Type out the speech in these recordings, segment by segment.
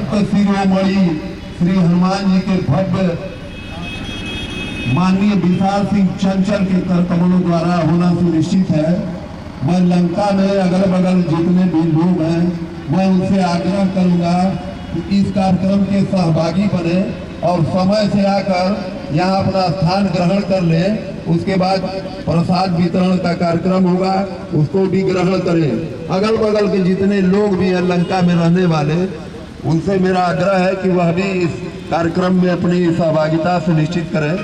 भक्त शिरोमणि श्री हनुमान जी के भव्य माननीय विशाल सिंह चंचल के कर कमलों द्वारा होना सुनिश्चित है। मैं लंका में अगल बगल जितने भी लोग हैं मैं उनसे आग्रह करूंगा कि इस कार्यक्रम के सहभागी बने और समय से आकर यहाँ अपना स्थान ग्रहण कर ले। उसके बाद प्रसाद वितरण का कार्यक्रम होगा, उसको भी ग्रहण करें। अगल बगल के जितने लोग भी हैं लंका में रहने वाले, उनसे मेरा आग्रह है कि वह भी इस कार्यक्रम में अपनी सहभागिता सुनिश्चित करें।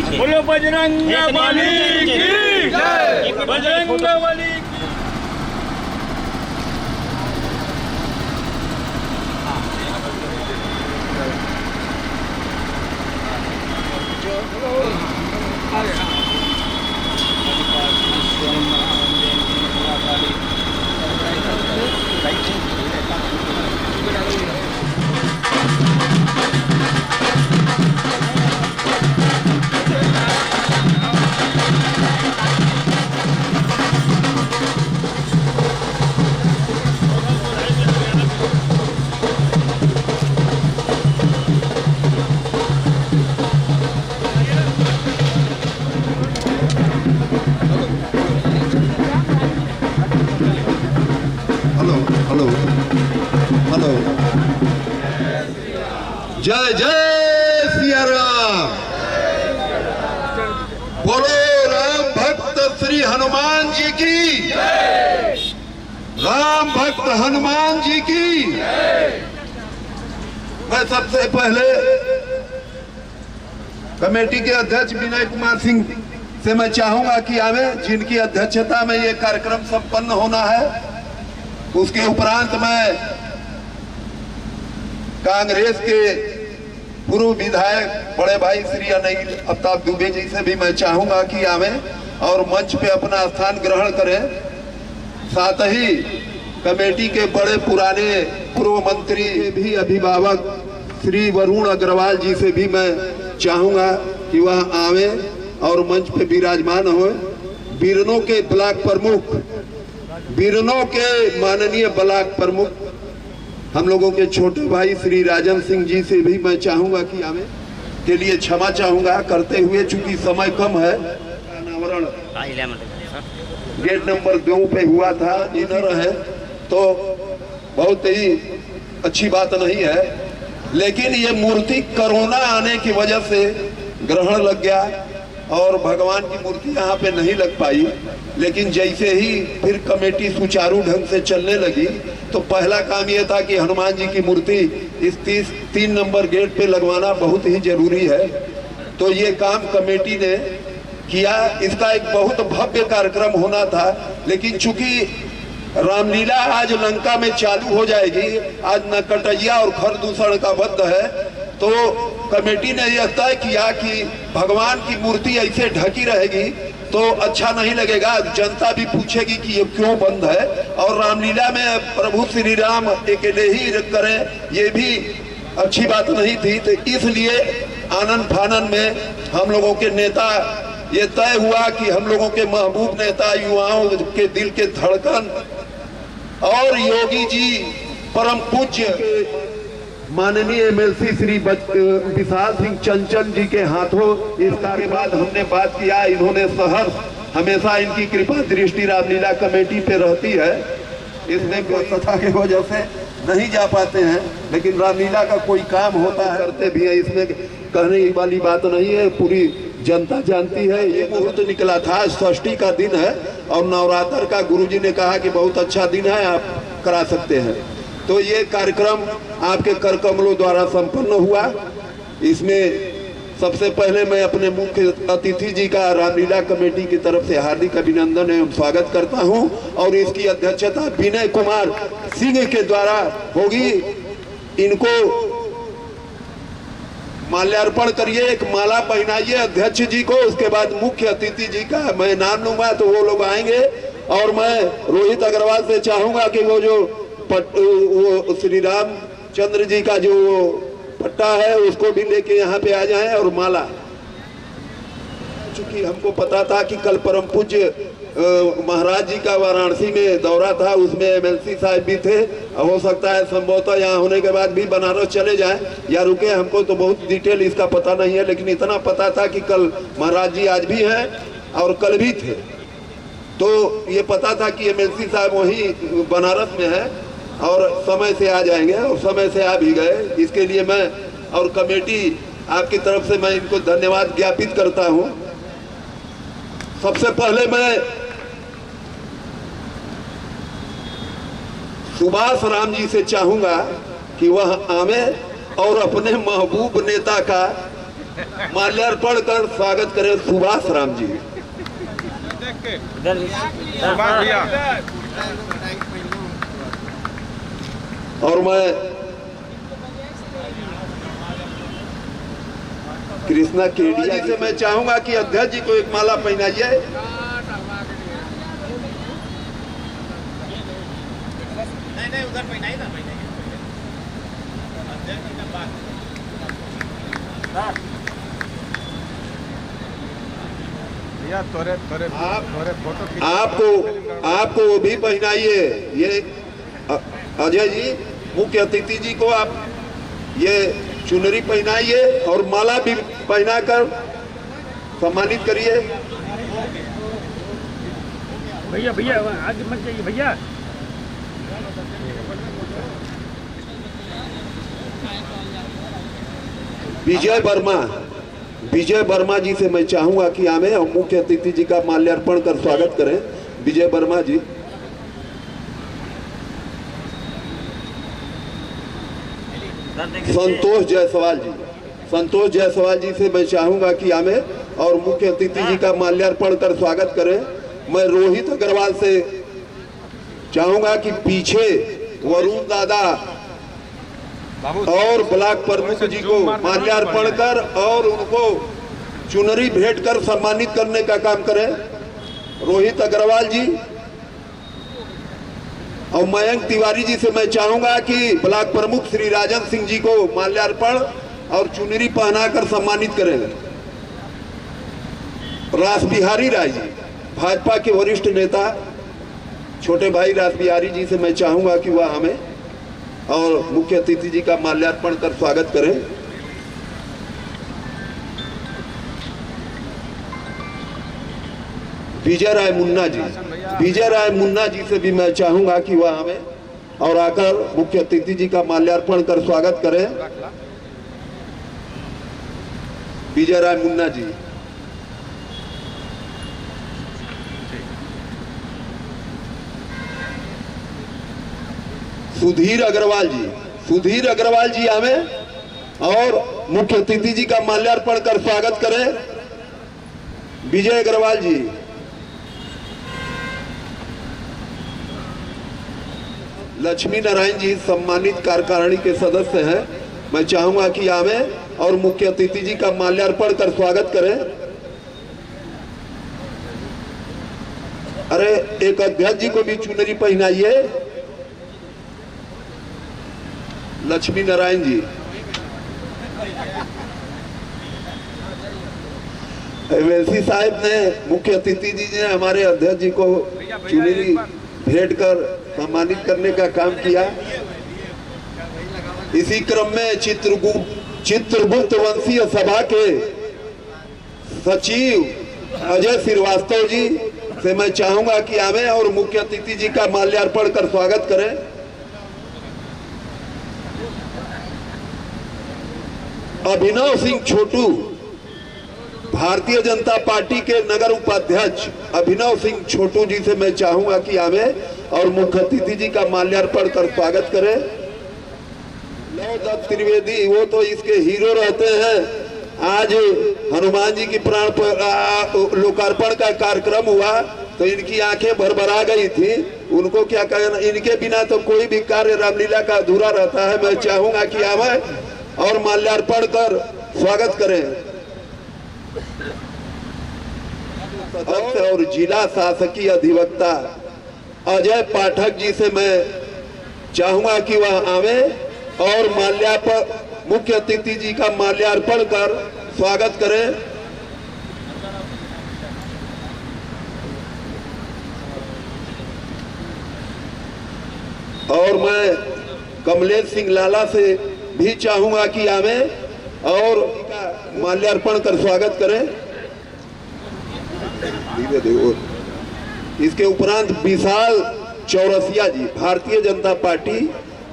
बोलो बजरंग बली की जय, बजरंग बली। हेलो हेलो, जय जय सिया राम। बोलो राम भक्त श्री हनुमान जी की, राम भक्त हनुमान जी की। मैं सबसे पहले कमेटी के अध्यक्ष विनय कुमार सिंह से मैं चाहूंगा कि आवे, जिनकी अध्यक्षता में ये कार्यक्रम संपन्न होना है। उसके उपरांत मैं कांग्रेस के पूर्व विधायक बड़े भाई श्री अनिल अफ्ताब दुबे जी से भी मैं चाहूंगा कि आवे और मंच पे अपना स्थान ग्रहण करें। साथ ही कमेटी के बड़े पुराने पूर्व मंत्री भी अभिभावक श्री वरुण अग्रवाल जी से भी मैं चाहूंगा कि वह आवे और मंच पे विराजमान हो। बीरनों के ब्लॉक प्रमुख, बीरनों के माननीय ब्लॉक प्रमुख हम लोगों के छोटे भाई श्री राजन सिंह जी से भी मैं चाहूंगा कि आवे। के लिए क्षमा चाहूंगा करते हुए, चूंकि समय कम है। अनावरण गेट नंबर 2 पे हुआ था, इधर है तो बहुत ही अच्छी बात नहीं है, लेकिन ये मूर्ति कोरोना आने की वजह से ग्रहण लग गया और भगवान की मूर्ति यहाँ पे नहीं लग पाई। लेकिन जैसे ही फिर कमेटी सुचारू ढंग से चलने लगी तो पहला काम ये था कि हनुमान जी की मूर्ति इस 3 नंबर गेट पे लगवाना बहुत ही जरूरी है। तो ये काम कमेटी ने किया। इसका एक बहुत भव्य कार्यक्रम होना था, लेकिन चूंकि रामलीला आज लंका में चालू हो जाएगी, आज नरकटिया और खरदूषण का वध है, तो कमेटी ने यह तय किया कि भगवान की मूर्ति ऐसे ढकी रहेगी तो अच्छा नहीं लगेगा। जनता भी पूछेगी कि ये क्यों बंद है, और रामलीला में प्रभु श्री राम अकेले ही करें, ये भी अच्छी बात नहीं थी। तो इसलिए आनन फानन में हम लोगों के नेता, ये तय हुआ कि हम लोगों के महबूब नेता, युवाओं के दिल के धड़कन और योगी जी परम पूज्य माननीय एमएलसी श्री विशाल सिंह चंचल जी के हाथों इस कार्य के बाद हमने बात किया। इन्होंने शहर हमेशा इनकी कृपा दृष्टि रामलीला कमेटी पे रहती है, इसमें व्यस्तता की वजह से नहीं जा पाते हैं, लेकिन रामलीला का कोई काम होता है करते भी है, इसमें कहने वाली बात नहीं है, पूरी जनता जानती है। ये मुहूर्त निकला था, षष्ठी का दिन है और नवरात्र का गुरुजी ने कहा कि बहुत अच्छा दिन है, आप करा सकते हैं। तो ये कार्यक्रम आपके कर कमलों द्वारा संपन्न हुआ। इसमें सबसे पहले मैं अपने मुख्य अतिथि जी का रामलीला कमेटी की तरफ से हार्दिक अभिनंदन एवं स्वागत करता हूं, और इसकी अध्यक्षता विनय कुमार सिंह के द्वारा होगी। इनको माल्यार्पण करिए, एक माला पहनाइए अध्यक्ष जी को, उसके बाद मुख्य अतिथि जी का मैं नाम लूंगा तो वो लोग आएंगे। और मैं रोहित अग्रवाल से चाहूंगा कि वो जो वो श्री रामचंद्र जी का जो पट्टा है उसको भी लेके यहाँ पे आ जाएं और माला। चूंकि हमको पता था कि कल परम पूज्य महाराज जी का वाराणसी में दौरा था, उसमें एमएलसी साहब भी थे, हो सकता है संभवतः यहाँ होने के बाद भी बनारस चले जाएं या रुके, हमको तो बहुत डिटेल इसका पता नहीं है, लेकिन इतना पता था कि कल महाराज जी आज भी हैं और कल भी थे। तो ये पता था कि एमएलसी साहब वहीं बनारस में है और समय से आ जाएंगे, और समय से आ भी गए। इसके लिए मैं और कमेटी आपकी तरफ से मैं इनको धन्यवाद ज्ञापित करता हूं। सबसे पहले मैं सुभाष राम जी से चाहूंगा कि वह आवे और अपने महबूब नेता का माल्यार्पण कर स्वागत करें सुभाष राम जी। और मैं कृष्णा केडिया से मैं चाहूंगा कि अध्यक्ष जी को एक माला पहनाइए। नहीं उधर पहनाइए ना, आपको वो भी पहनाइए। ये अजय जी मुख्य अतिथि जी को आप ये चुनरी पहनाइए और माला भी पहनाकर सम्मानित करिए। भैया भैया आगे मत जाइए भैया। विजय वर्मा जी से मैं चाहूंगा कि आवे और मुख्य अतिथि जी का माल्यार्पण कर स्वागत करें। विजय वर्मा जी। संतोष जायसवाल जी से मैं चाहूंगा कि आवे और मुख्य अतिथि जी का माल्यार्पण कर स्वागत करें। मैं रोहित अग्रवाल से चाहूंगा कि पीछे वरुण दादा और ब्लॉक प्रमुख जी को माल्यार्पण कर और उनको चुनरी भेंट कर सम्मानित करने का काम करें। रोहित अग्रवाल जी और मयंक तिवारी जी से मैं चाहूंगा कि ब्लॉक प्रमुख श्री राजन सिंह जी को माल्यार्पण और चुनरी पहनाकर सम्मानित करें। रास बिहारी राय जी भाजपा के वरिष्ठ नेता छोटे भाई रास बिहारी जी से मैं चाहूंगा कि वह हमें और मुख्य अतिथि जी का माल्यार्पण कर स्वागत करें। विजय राय मुन्ना जी से भी मैं चाहूंगा कि वह हमें और आकर मुख्य अतिथि जी का माल्यार्पण कर स्वागत करें। विजय राय मुन्ना जी। सुधीर अग्रवाल जी हमें और मुख्य अतिथि जी का माल्यार्पण कर स्वागत करें। विजय अग्रवाल जी। लक्ष्मी नारायण जी सम्मानित कार्यकारिणी के सदस्य हैं। मैं चाहूंगा कि आवे और मुख्य अतिथि जी का माल्यार्पण कर स्वागत करें। अरे एक अध्यक्ष जी को भी चुनरी पहनाइए। लक्ष्मी नारायण जी। वैसी साहब ने मुख्य अतिथि जी ने हमारे अध्यक्ष जी को चुनरी भेंट कर सम्मानित करने का काम किया। इसी क्रम में चित्रगुप्त वंशीय सभा के सचिव अजय श्रीवास्तव जी से मैं चाहूंगा कि आवे और मुख्य अतिथि जी का माल्यार्पण कर स्वागत करें। अभिनव सिंह छोटू भारतीय जनता पार्टी के नगर उपाध्यक्ष अभिनव सिंह छोटू जी से मैं चाहूंगा कि आवे और मुख्य अतिथि जी का माल्यार्पण कर स्वागत करें। लवदत्त त्रिवेदी वो तो इसके हीरो रहते हैं। आज हनुमान जी की प्राण लोकार्पण का कार्यक्रम हुआ तो इनकी आंखें भरभरा गई थी। उनको क्या कहना, इनके बिना तो कोई भी कार्य रामलीला का अधूरा रहता है। मैं चाहूंगा कि आवे और माल्यार्पण कर स्वागत करें। सदस्य और जिला शासकीय अधिवक्ता अजय पाठक जी से मैं चाहूंगा कि वह आवे और मुख्य अतिथि जी का माल्यार्पण कर स्वागत करें। और मैं कमलेश सिंह लाला से भी चाहूंगा कि आवे और माल्यार्पण कर स्वागत करें। इसके उपरांत विशाल चौरसिया जी भारतीय जनता पार्टी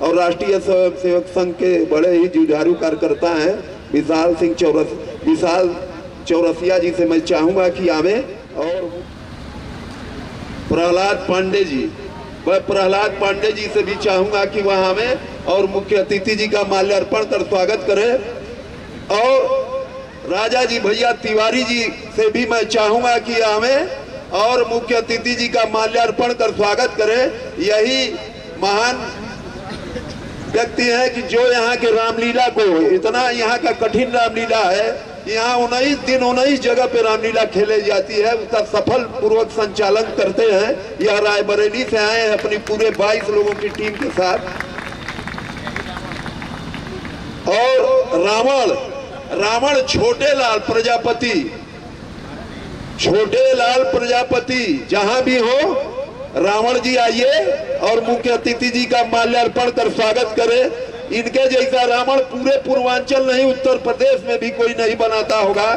और राष्ट्रीय स्वयंसेवक संघ के बड़े ही जुझारू कार्यकर्ता हैं। विशाल चौरसिया जी से मैं चाहूंगा कि आवे और प्रहलाद पांडे जी से भी चाहूंगा कि वह आवे और मुख्य अतिथि जी का माल्यार्पण कर स्वागत करें। और राजा जी भैया तिवारी जी से भी मैं चाहूंगा कि हमें और मुख्य अतिथि जी का माल्यार्पण कर स्वागत करें। यही महान व्यक्ति है कि जो यहाँ के रामलीला को, इतना यहाँ का कठिन रामलीला है, यहाँ 19 दिन 19 जगह पे रामलीला खेले जाती है, उसका सफल पूर्वक संचालन करते हैं। यह रायबरेली से आए हैं अपनी पूरे 22 लोगों की टीम के साथ। और रावण छोटे लाल प्रजापति जहां भी हो, रावण जी आइए और मुख्य अतिथि जी का माल्यार्पण कर स्वागत करें। इनके जैसा रावण पूरे पूर्वांचल नहीं, उत्तर प्रदेश में भी कोई नहीं बनाता होगा।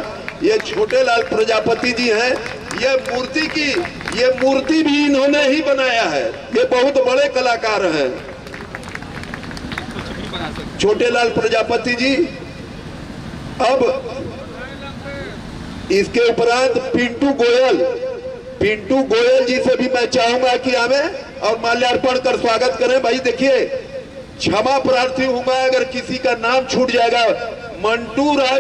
ये छोटे लाल प्रजापति जी हैं। ये मूर्ति भी इन्होंने ही बनाया है। ये बहुत बड़े कलाकार हैं छोटे लाल प्रजापति जी। अब इसके उपरांत पिंटू गोयल जी से भी मैं चाहूंगा कि हमें और माल्यार्पण कर स्वागत करें। भाई देखिए, क्षमा प्रार्थी हूं मैं अगर किसी का नाम छूट जाएगा। मंटू राय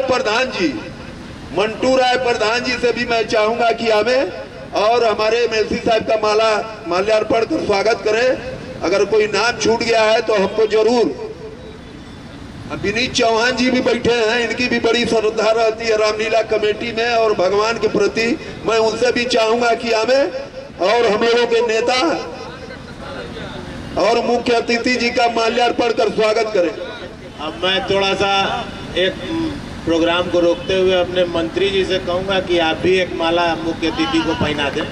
प्रधान जी से भी मैं चाहूंगा कि हमें और हमारे एमएलसी साहब का माल्यार्पण कर स्वागत करें। अगर कोई नाम छूट गया है तो हमको जरूर। विनीत चौहान जी भी बैठे हैं, इनकी भी बड़ी श्रद्धा रहती है रामलीला कमेटी में और भगवान के प्रति। मैं उनसे भी चाहूंगा कि हमें और हम लोगों के नेता और मुख्य अतिथि जी का माल्यार्पण कर स्वागत करें। अब मैं थोड़ा सा एक प्रोग्राम को रोकते हुए अपने मंत्री जी से कहूंगा कि आप भी एक माला मुख्य अतिथि को पहना दें।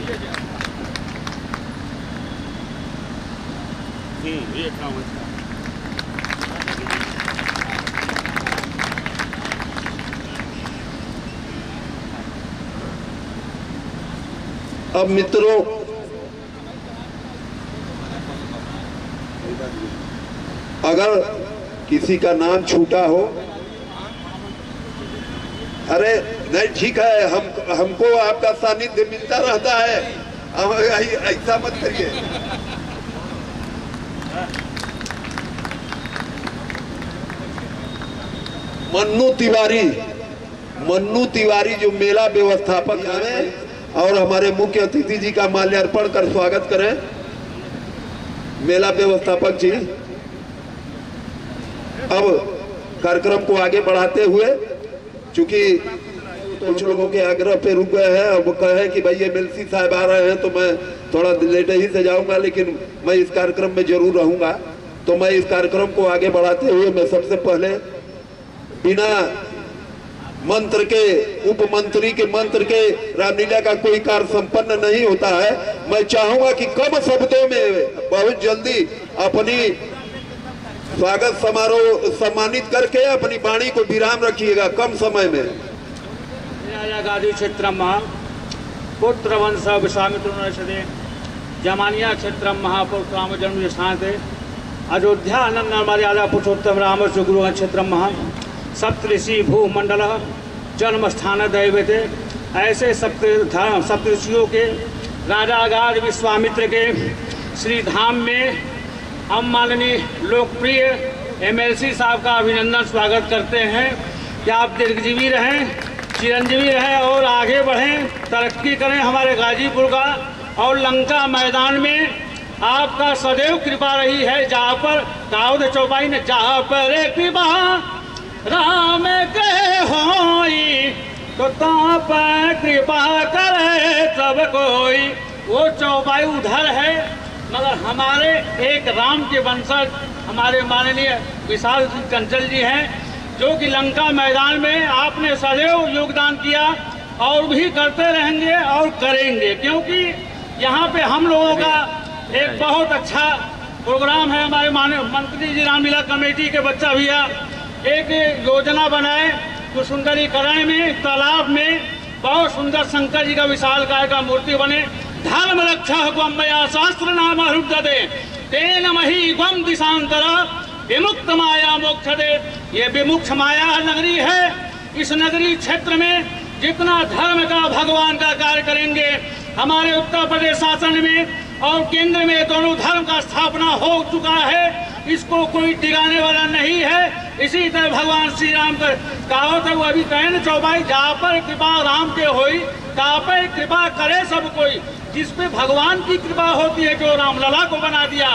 अब मित्रों, अगर किसी का नाम छूटा हो, अरे नहीं ठीक है, हमको आपका सानिध्य मिलता रहता है, ऐसा मत करिए। मन्नू तिवारी जो मेला व्यवस्थापक हैं और हमारे मुख्य अतिथि जी का माल्यार्पण कर स्वागत करें। मेला व्यवस्थापक जी अब कार्यक्रम को आगे बढ़ाते हुए, चूंकि कुछ लोगों के आग्रह पे रुक गए हैं, अब कहे कि भाई एमएलसी साहब आ रहे हैं तो मैं थोड़ा लेट ही से जाऊंगा, लेकिन मैं इस कार्यक्रम में जरूर रहूंगा। तो मैं इस कार्यक्रम को आगे बढ़ाते हुए मैं सबसे पहले बिना मंत्र के, उप मंत्री के मंत्र के रामलीला का कोई कार्य संपन्न नहीं होता है। मैं चाहूंगा कि कम शब्दों में बहुत जल्दी अपनी स्वागत समारोह सम्मानित करके अपनी वाणी को विराम रखिएगा कम समय में। गादी क्षेत्र पुत्र वंश विश्वामित्र जमानिया क्षेत्र महापुरुष राम जन्म स्थान थे अयोध्या अनंत मर्यादा पुरुषोत्तम राम गुरु क्षेत्र सप्तऋषि भूमंडल जन्म स्थान दैवते। ऐसे सप्तऋषियों के राजागार विश्वामित्र के श्री धाम में हम माननीय लोकप्रिय एमएलसी साहब का अभिनंदन स्वागत करते हैं कि आप दीर्घजीवी रहें, चिरंजीवी रहें और आगे बढ़ें, तरक्की करें हमारे गाजीपुर का। और लंका मैदान में आपका सदैव कृपा रही है, जहाँ पर दाऊद चौपाई ने जहाँ पर कृपा राम के होई तो ताप कृपा करे सब कोई। वो चौपाई उधर है, मगर हमारे एक राम के वंशज हमारे माननीय विशाल सिंह कंचल जी हैं, जो कि लंका मैदान में आपने सदैव योगदान किया और भी करते रहेंगे और करेंगे, क्योंकि यहाँ पे हम लोगों का एक बहुत अच्छा प्रोग्राम है। हमारे माननीय मंत्री जी रामलीला कमेटी के बच्चा भैया एक योजना बनाए तो सुंदरीकरण में तालाब में बहुत सुंदर शंकर जी का विशाल काय का मूर्ति बने। धर्म रक्षा गया शास्त्र नाम हृदय तेन मही गम दिशांतर विमुक्त माया मोक्ष दे। ये विमुक्त माया नगरी है। इस नगरी क्षेत्र में जितना धर्म का भगवान का कार्य करेंगे, हमारे उत्तर प्रदेश शासन में और केंद्र में दोनों धर्म का स्थापना हो चुका है, इसको कोई टिकाने वाला नहीं है। इसी तरह भगवान श्री राम का कहावत है, वो अभी कहे न चौपाई, जहाँ पर कृपा राम के होई तहाँ पर कृपा करे सब कोई। जिस पे भगवान की कृपा होती है, जो रामलला को बना दिया,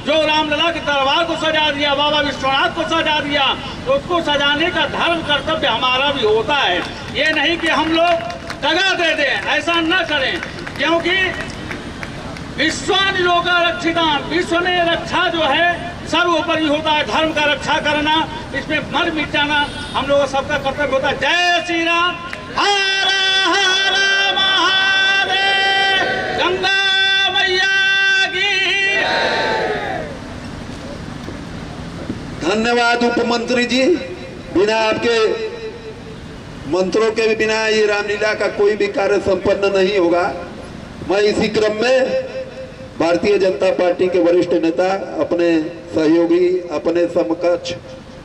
जो रामलला के दरबार को सजा दिया, बाबा विश्वनाथ को सजा दिया, तो उसको सजाने का धर्म कर्तव्य हमारा भी होता है। ये नहीं कि हम लोग दगा दे दें, ऐसा न करें, क्योंकि विश्वानिलोक रक्षितान, विश्व में रक्षा जो है सर्वोपरि होता है। धर्म का रक्षा करना, इसमें मर मिट जाना हम लोगों सबका कर्तव्य होता है। जय श्री राम, हर हर महादेव, गंगा मैया की। धन्यवाद उपमंत्री जी। बिना आपके मंत्रों के बिना ये रामलीला का कोई भी कार्य संपन्न नहीं होगा। मैं इसी क्रम में भारतीय जनता पार्टी के वरिष्ठ नेता, अपने सहयोगी, अपने समकक्ष,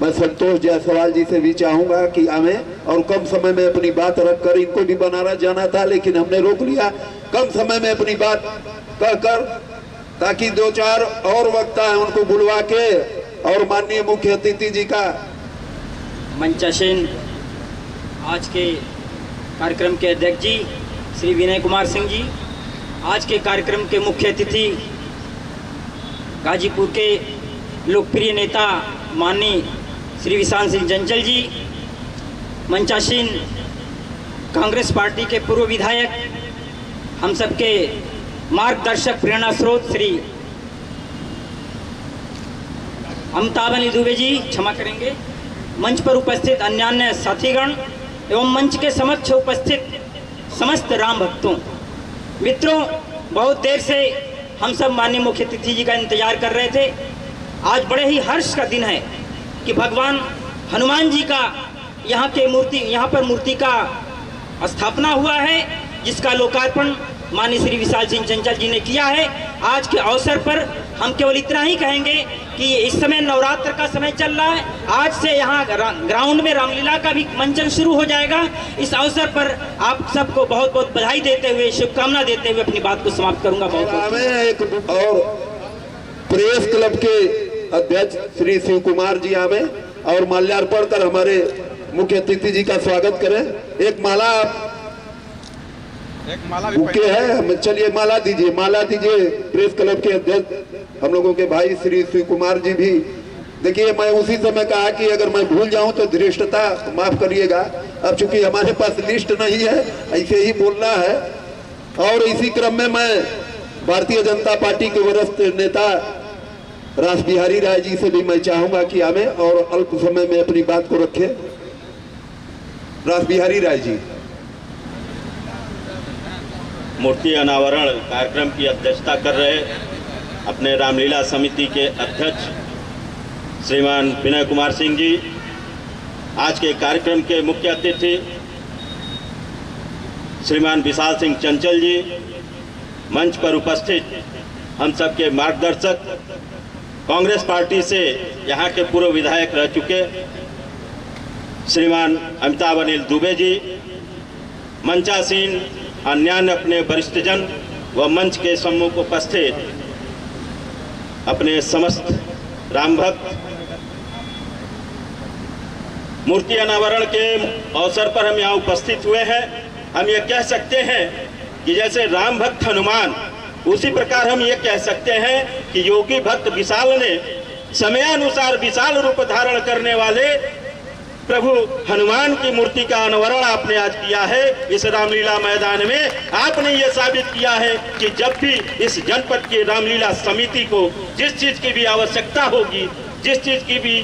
मैं संतोष जायसवाल जी से भी चाहूंगा कि आवे और कम समय में अपनी बात रखकर, इनको भी बनारस जाना था लेकिन हमने रोक लिया, कम समय में अपनी बात कहकर, ताकि 2-4 और वक्ता है उनको बुलवा के, और माननीय मुख्य अतिथि जी का मंचासीन आज के कार्यक्रम के अध्यक्ष जी श्री विनय कुमार सिंह जी, आज के कार्यक्रम के मुख्य अतिथि गाजीपुर के लोकप्रिय नेता माननीय श्री विशाल सिंह चंचल जी, मंचासीन कांग्रेस पार्टी के पूर्व विधायक, हम सबके मार्गदर्शक प्रेरणा स्रोत श्री अमिताभ अली दुबे जी, क्षमा करेंगे, मंच पर उपस्थित अन्य साथीगण एवं मंच के समक्ष उपस्थित समस्त राम भक्तों, मित्रों, बहुत देर से हम सब माननीय मुख्य अतिथि जी का इंतजार कर रहे थे। आज बड़े ही हर्ष का दिन है कि भगवान हनुमान जी का यहाँ पर मूर्ति का स्थापना हुआ है, जिसका लोकार्पण माननीय श्री विशाल सिंह चंचल जी ने किया है। आज के अवसर पर हम केवल इतना ही कहेंगे कि इस समय नवरात्र का समय चल रहा है, आज से यहाँ ग्राउंड में रामलीला का भी मंचन शुरू हो जाएगा। इस अवसर पर आप सबको बहुत बहुत बधाई देते हुए, शुभकामना देते हुए अपनी बात को समाप्त करूंगा। एक और प्रेस क्लब के अध्यक्ष श्री शिव कुमार जी आवे और माल्यार्पण कर हमारे मुख्य अतिथि जी का स्वागत करें। एक माला बुके है, चलिए माला दीजिए, माला दीजिए। प्रेस क्लब के अध्यक्ष हम लोगों के भाई श्री शिव कुमार जी भी, देखिए मैं उसी समय कहा कि अगर मैं भूल जाऊं तो धृष्टता माफ करिएगा, अब चूंकि हमारे पास लिस्ट नहीं है, ऐसे ही बोलना है। और इसी क्रम में मैं भारतीय जनता पार्टी के वरिष्ठ नेता रास बिहारी राय जी से भी मैं चाहूंगा कि आवे और अल्प समय में अपनी बात को रखें। रास बिहारी राय जी। मूर्ति अनावरण कार्यक्रम की अध्यक्षता कर रहे अपने रामलीला समिति के अध्यक्ष श्रीमान विनय कुमार सिंह जी, आज के कार्यक्रम के मुख्य अतिथि श्रीमान विशाल सिंह चंचल जी, मंच पर उपस्थित हम सबके मार्गदर्शक, कांग्रेस पार्टी से यहाँ के पूर्व विधायक रह चुके श्रीमान अमिताभ अनिल दुबे जी, मंचासीन अन्य अपने वरिष्ठजन व मंच के सम्मुख उपस्थित अपने समस्त राम भक्त, मूर्ति अनावरण के अवसर पर हम यहाँ उपस्थित हुए हैं। हम ये कह सकते हैं कि जैसे राम भक्त हनुमान, उसी प्रकार हम ये कह सकते हैं कि योगी भक्त विशाल ने समयानुसार विशाल रूप धारण करने वाले प्रभु हनुमान की मूर्ति का अनावरण आपने आज किया है। इस रामलीला मैदान में आपने ये साबित किया है कि जब भी इस जनपद की रामलीला समिति को जिस चीज की भी आवश्यकता होगी, जिस चीज की भी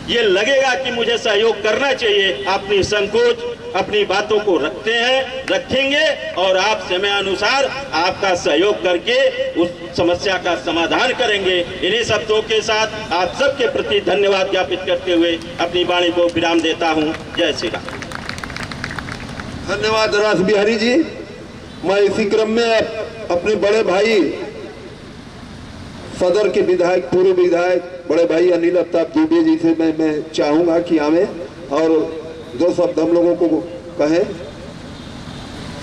ये लगेगा कि मुझे सहयोग करना चाहिए, अपनी संकोच अपनी बातों को रखेंगे और आप समय अनुसार आपका सहयोग करके उस समस्या का समाधान करेंगे। इन्हीं शब्दों के साथ आप सबके प्रति धन्यवाद ज्ञापित करते हुए अपनी वाणी को विराम देता हूं। जय श्री राम। धन्यवाद रास बिहारी जी। मैं इसी क्रम में अपने बड़े भाई सदर के विधायक, पूर्व विधायक बड़े भाई अनिल अमिताभ दुबे जी से मैं चाहूंगा कि आवे और 2 शब्द हम लोगों को कहें।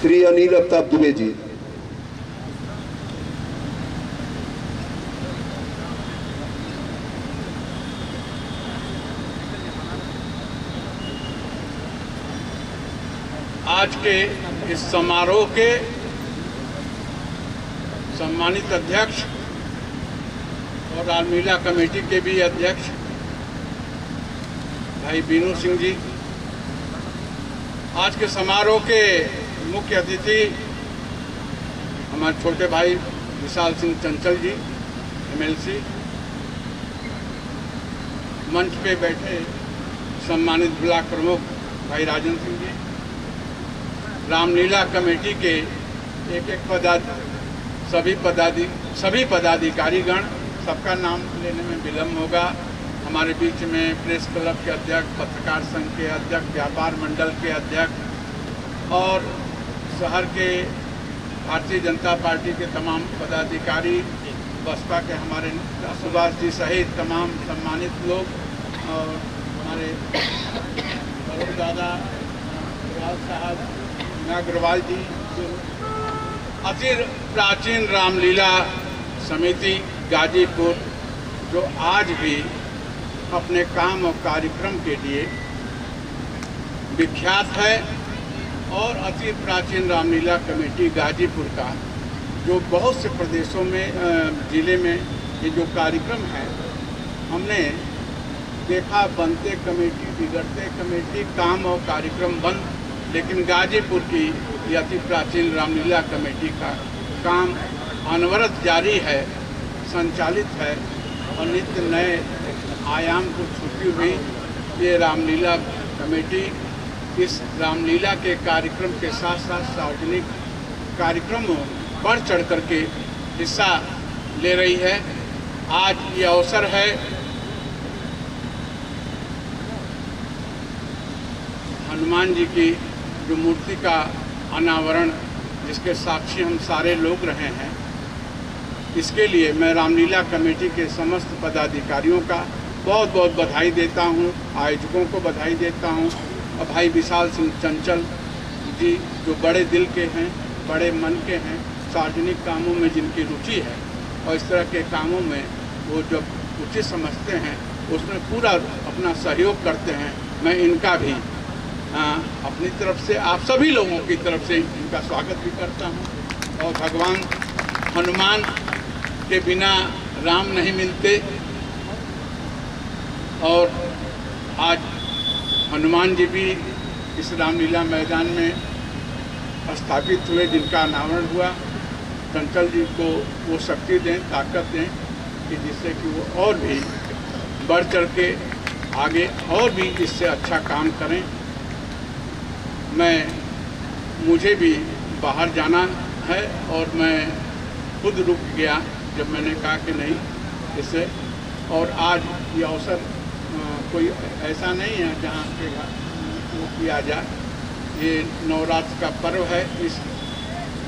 श्री अनिल अमिताभ दुबे जी। आज के इस समारोह के सम्मानित अध्यक्ष और रामलीला कमेटी के भी अध्यक्ष भाई बीनू सिंह जी, आज के समारोह के मुख्य अतिथि हमारे छोटे भाई विशाल सिंह चंचल जी MLC, मंच पे बैठे सम्मानित ब्लॉक प्रमुख भाई राजन सिंह जी, रामलीला कमेटी के एक सभी पदाधिकारीगण, सबका नाम लेने में विलम्ब होगा। हमारे बीच में प्रेस क्लब के अध्यक्ष, पत्रकार संघ के अध्यक्ष, व्यापार मंडल के अध्यक्ष और शहर के भारतीय जनता पार्टी के तमाम पदाधिकारी, बसपा के हमारे सुभाष जी सहित तमाम सम्मानित लोग और हमारे वरुण दादा अग्रवाल साहब, अग्रवाल जी, अति प्राचीन रामलीला समिति गाजीपुर जो आज भी अपने काम और कार्यक्रम के लिए विख्यात है, और अति प्राचीन रामलीला कमेटी गाजीपुर का जो बहुत से प्रदेशों में ज़िले में ये जो कार्यक्रम है, हमने देखा बनते कमेटी, बिगड़ते कमेटी, काम और कार्यक्रम बंद, लेकिन गाजीपुर की ये अति प्राचीन रामलीला कमेटी का काम अनवरत जारी है, संचालित है और नित्य नए आयाम को छूती हुई ये रामलीला कमेटी इस रामलीला के कार्यक्रम के साथ साथ सार्वजनिक कार्यक्रमों बढ़ चढ़ करके हिस्सा ले रही है। आज ये अवसर है हनुमान जी की जो मूर्ति का अनावरण, जिसके साक्षी हम सारे लोग रहे हैं, इसके लिए मैं रामलीला कमेटी के समस्त पदाधिकारियों का बहुत बहुत बधाई देता हूं, आयोजकों को बधाई देता हूं और भाई विशाल सिंह चंचल जी जो बड़े दिल के हैं, बड़े मन के हैं, सार्वजनिक कामों में जिनकी रुचि है और इस तरह के कामों में वो जब उचित समझते हैं उसमें पूरा अपना सहयोग करते हैं। मैं इनका भी अपनी तरफ से, आप सभी लोगों की तरफ से इनका स्वागत भी करता हूं। और भगवान हनुमान के बिना राम नहीं मिलते और आज हनुमान जी भी इस रामलीला मैदान में स्थापित हुए, जिनका अनावरण हुआ। चंचल जी को वो शक्ति दें, ताकत दें कि जिससे कि वो और भी बढ़ चढ़ के आगे और भी इससे अच्छा काम करें। मुझे भी बाहर जाना है और मैं खुद रुक गया जब मैंने कहा कि नहीं इससे, और आज ये अवसर कोई ऐसा नहीं है जहाँ पे वो किया जाए। ये नवरात्र का पर्व है, इस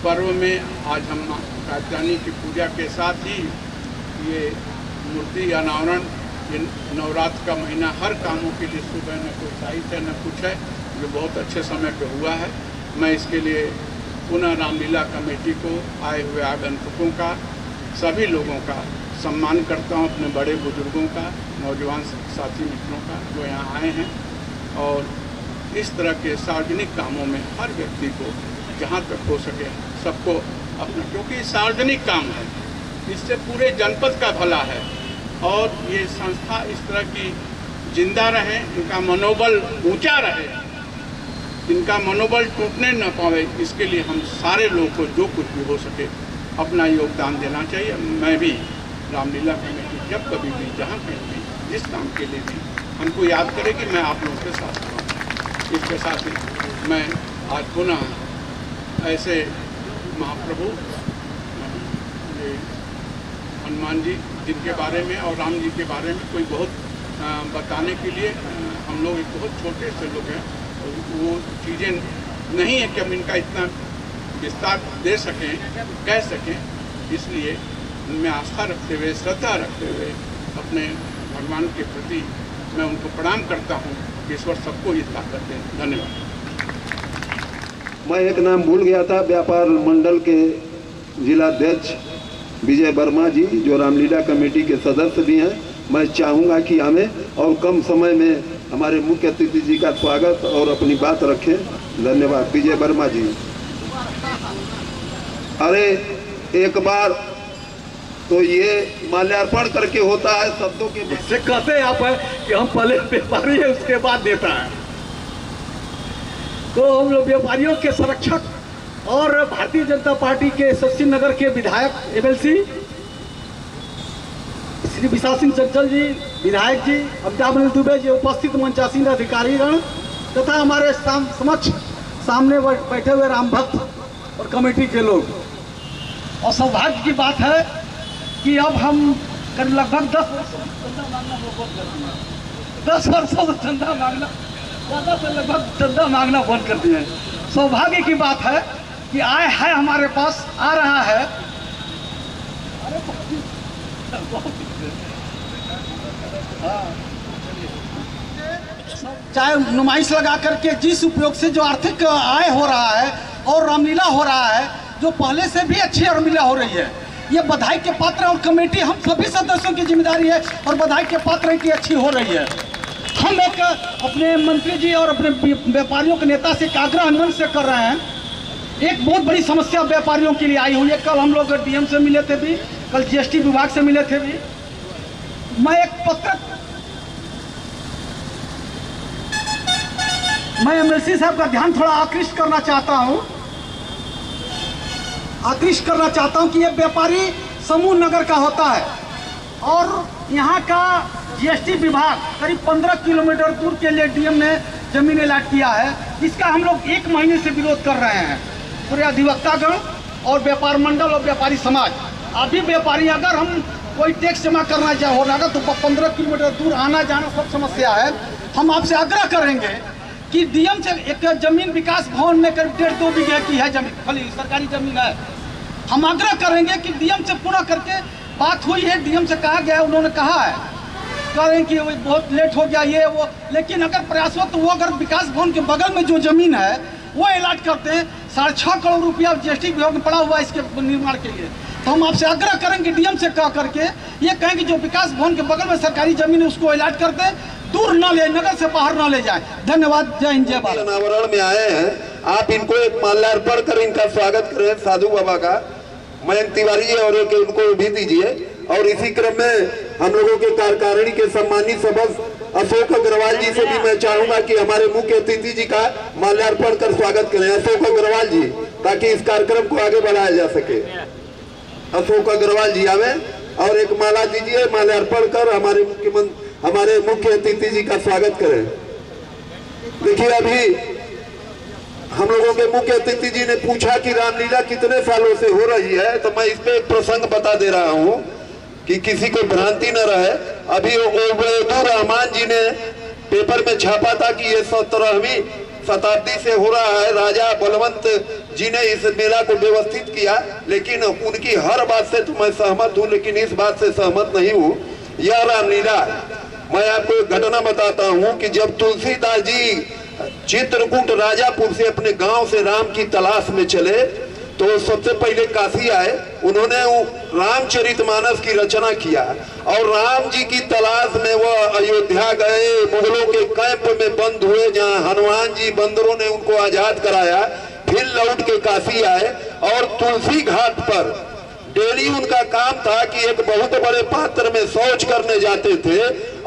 पर्व में आज हम कात्यायनी की पूजा के साथ ही ये मूर्ति अनावरण, ये नवरात्र का महीना हर कामों के लिए सुबह न कोई साहित्य है न कुछ है, जो बहुत अच्छे समय पे हुआ है। मैं इसके लिए पुनः रामलीला कमेटी को, आए हुए आगंतुकों का, सभी लोगों का सम्मान करता हूं, अपने बड़े बुजुर्गों का, नौजवान साथी मित्रों का जो यहाँ आए हैं। और इस तरह के सार्वजनिक कामों में हर व्यक्ति को जहाँ तक हो सके सबको अपना, क्योंकि सार्वजनिक काम है, इससे पूरे जनपद का भला है और ये संस्था इस तरह की जिंदा रहे, इनका मनोबल ऊंचा रहे, इनका मनोबल टूटने न पावे, इसके लिए हम सारे लोगों को जो कुछ भी हो सके अपना योगदान देना चाहिए। मैं भी रामलीला कमेटी जब कभी भी, जहाँ कहीं भी, जिस काम के लिए भी हमको याद करेगी, मैं आप लोगों के साथ रहूँगा। इसके साथ ही मैं आज पुनः ऐसे महाप्रभु ये हनुमान जी, जिनके बारे में और राम जी के बारे में कोई बहुत बताने के लिए हम लोग एक बहुत छोटे से लोग हैं, वो चीज़ें नहीं है कि हम इनका इतना विस्तार दे सकें, कह सकें। इसलिए उनमें आस्था रखते हुए, श्रद्धा रखते हुए अपने भगवान के प्रति मैं उनको प्रणाम करता हूँ कि ईश्वर सबको ही ताकत दें। धन्यवाद। मैं एक नाम भूल गया था, व्यापार मंडल के जिलाध्यक्ष विजय वर्मा जी, जो रामलीला कमेटी के सदस्य भी हैं। मैं चाहूँगा कि हमें और कम समय में हमारे मुख्य अतिथि जी का स्वागत और अपनी बात रखें। धन्यवाद विजय वर्मा जी। अरे एक बार तो ये माल्यार्पण करके होता है शब्दों के से कहते हैं आप है कि हम पहले व्यापारी है उसके बाद देता है। तो हम लोग व्यापारियों के संरक्षक और भारतीय जनता पार्टी के शशि नगर के विधायक एमएलसी श्री विशाल सिंह चंचल जी, विधायक जी, अमिताभ दुबे जी, उपस्थित मंचासीन अधिकारीगण तथा हमारे समक्ष सामने बैठे हुए राम भक्त और कमेटी के लोग। और सौभाग्य की बात है कि अब हम लगभग 10 वर्षों से चंदा मांगना ज़्यादा से लगभग चंदा मांगना बंद कर दिए हैं। सौभाग्य की बात है कि आय है हमारे पास, आ रहा है। चाहे नुमाइश लगा करके जिस उपयोग से जो आर्थिक आय हो रहा है और रामलीला हो रहा है, जो पहले से भी अच्छी रामलीला हो रही है, ये बधाई के पात्र और कमेटी हम सभी सदस्यों की जिम्मेदारी है और बधाई के पात्र है कि अच्छी हो रही है। हम एक अपने मंत्री जी और अपने व्यापारियों के नेता से एक आग्रह अनुरोध से कर रहे हैं। एक बहुत बड़ी समस्या व्यापारियों के लिए आई हुई है। कल हम लोग डीएम से मिले थे भी, कल जीएसटी विभाग से मिले थे भी। मैं एमएलसी साहब का ध्यान थोड़ा आकृष्ट करना चाहता हूं कि ये व्यापारी समूह नगर का होता है और यहाँ का जीएसटी विभाग करीब 15 किलोमीटर दूर के लिए डीएम ने जमीन अलॉट किया है। इसका हम लोग 1 महीने से विरोध कर रहे हैं। पूरे अधिवक्तागण और व्यापार मंडल और व्यापारी समाज, अभी व्यापारी अगर हम कोई टैक्स जमा करना चाहे हो रहा तो 15 किलोमीटर दूर आना जाना सब समस्या है। हम आपसे आग्रह करेंगे कि डीएम से एक जमीन विकास भवन में करीब 1.5-2 बीघे की है जमीन, खाली सरकारी जमीन है। हम आग्रह करेंगे कि डीएम से पूरा करके बात हुई है, डीएम से कहा गया है, उन्होंने कहा है, कह रहे हैं कि बहुत लेट हो गया ये वो, लेकिन अगर प्रयास हो तो वो अगर विकास भवन के बगल में जो जमीन है वो अलॉट करते हैं। 6.5 करोड़ रुपया जीएसटी विभाग में पड़ा हुआ है इसके निर्माण के लिए। तो हम आपसे आग्रह करेंगे डीएम से कह करके ये कहें कि जो विकास भवन के बगल में सरकारी जमीन है उसको अलॉट कर दे, दूर न ले, नगर से बाहर न ले जाए। धन्यवाद। जय हिंद, जय भारत। अनावरण में आए हैं, आप इनको एक माल्यार्पण कर इनका स्वागत करें साधु बाबा का। मयंक तिवारी जी और एक उनको भी दीजिए। और इसी क्रम में हम लोगों के कार्यकारिणी के सम्मानित सदस्य अशोक अग्रवाल जी से भी मैं चाहूंगा कि हमारे मुख्य अतिथि जी का माल्यार्पण कर स्वागत करें। अशोक अग्रवाल जी, ताकि इस कार्यक्रम को आगे बढ़ाया जा सके। अशोक अग्रवाल जी आवे और एक माला दीजिए, माल्यार्पण कर हमारे मुख्य अतिथि जी का स्वागत करें। देखिए, अभी हम लोगों के मुख्य अतिथि जी ने पूछा कि रामलीला कितने सालों से हो रही है, तो मैं इस पे एक प्रसंग बता दे रहा हूं कि किसी को भ्रांति न रहे। अभी उबैदुर रहमान जी ने पेपर में छापा था कि ये 17वीं शताब्दी से हो रहा है। राजा बलवंत जी ने इस मेला को व्यवस्थित किया, लेकिन उनकी हर बात से तो मैं सहमत हूँ, लेकिन इस बात से सहमत नहीं हूँ। यह रामलीला, मैं आपको एक घटना बताता हूँ कि जब तुलसीदास जी चित्रकूट राजापुर से अपने गांव से राम की तलाश में चले तो सबसे पहले काशी आए। उन्होंने रामचरितमानस की रचना किया और राम जी की तलाश में वह अयोध्या गए, मुगलों के कैंप में बंद हुए जहां हनुमान जी बंदरों ने उनको आजाद कराया। फिर लौट के काशी आए और तुलसी घाट पर डेली उनका काम था कि एक बहुत बड़े पात्र में शौच करने जाते थे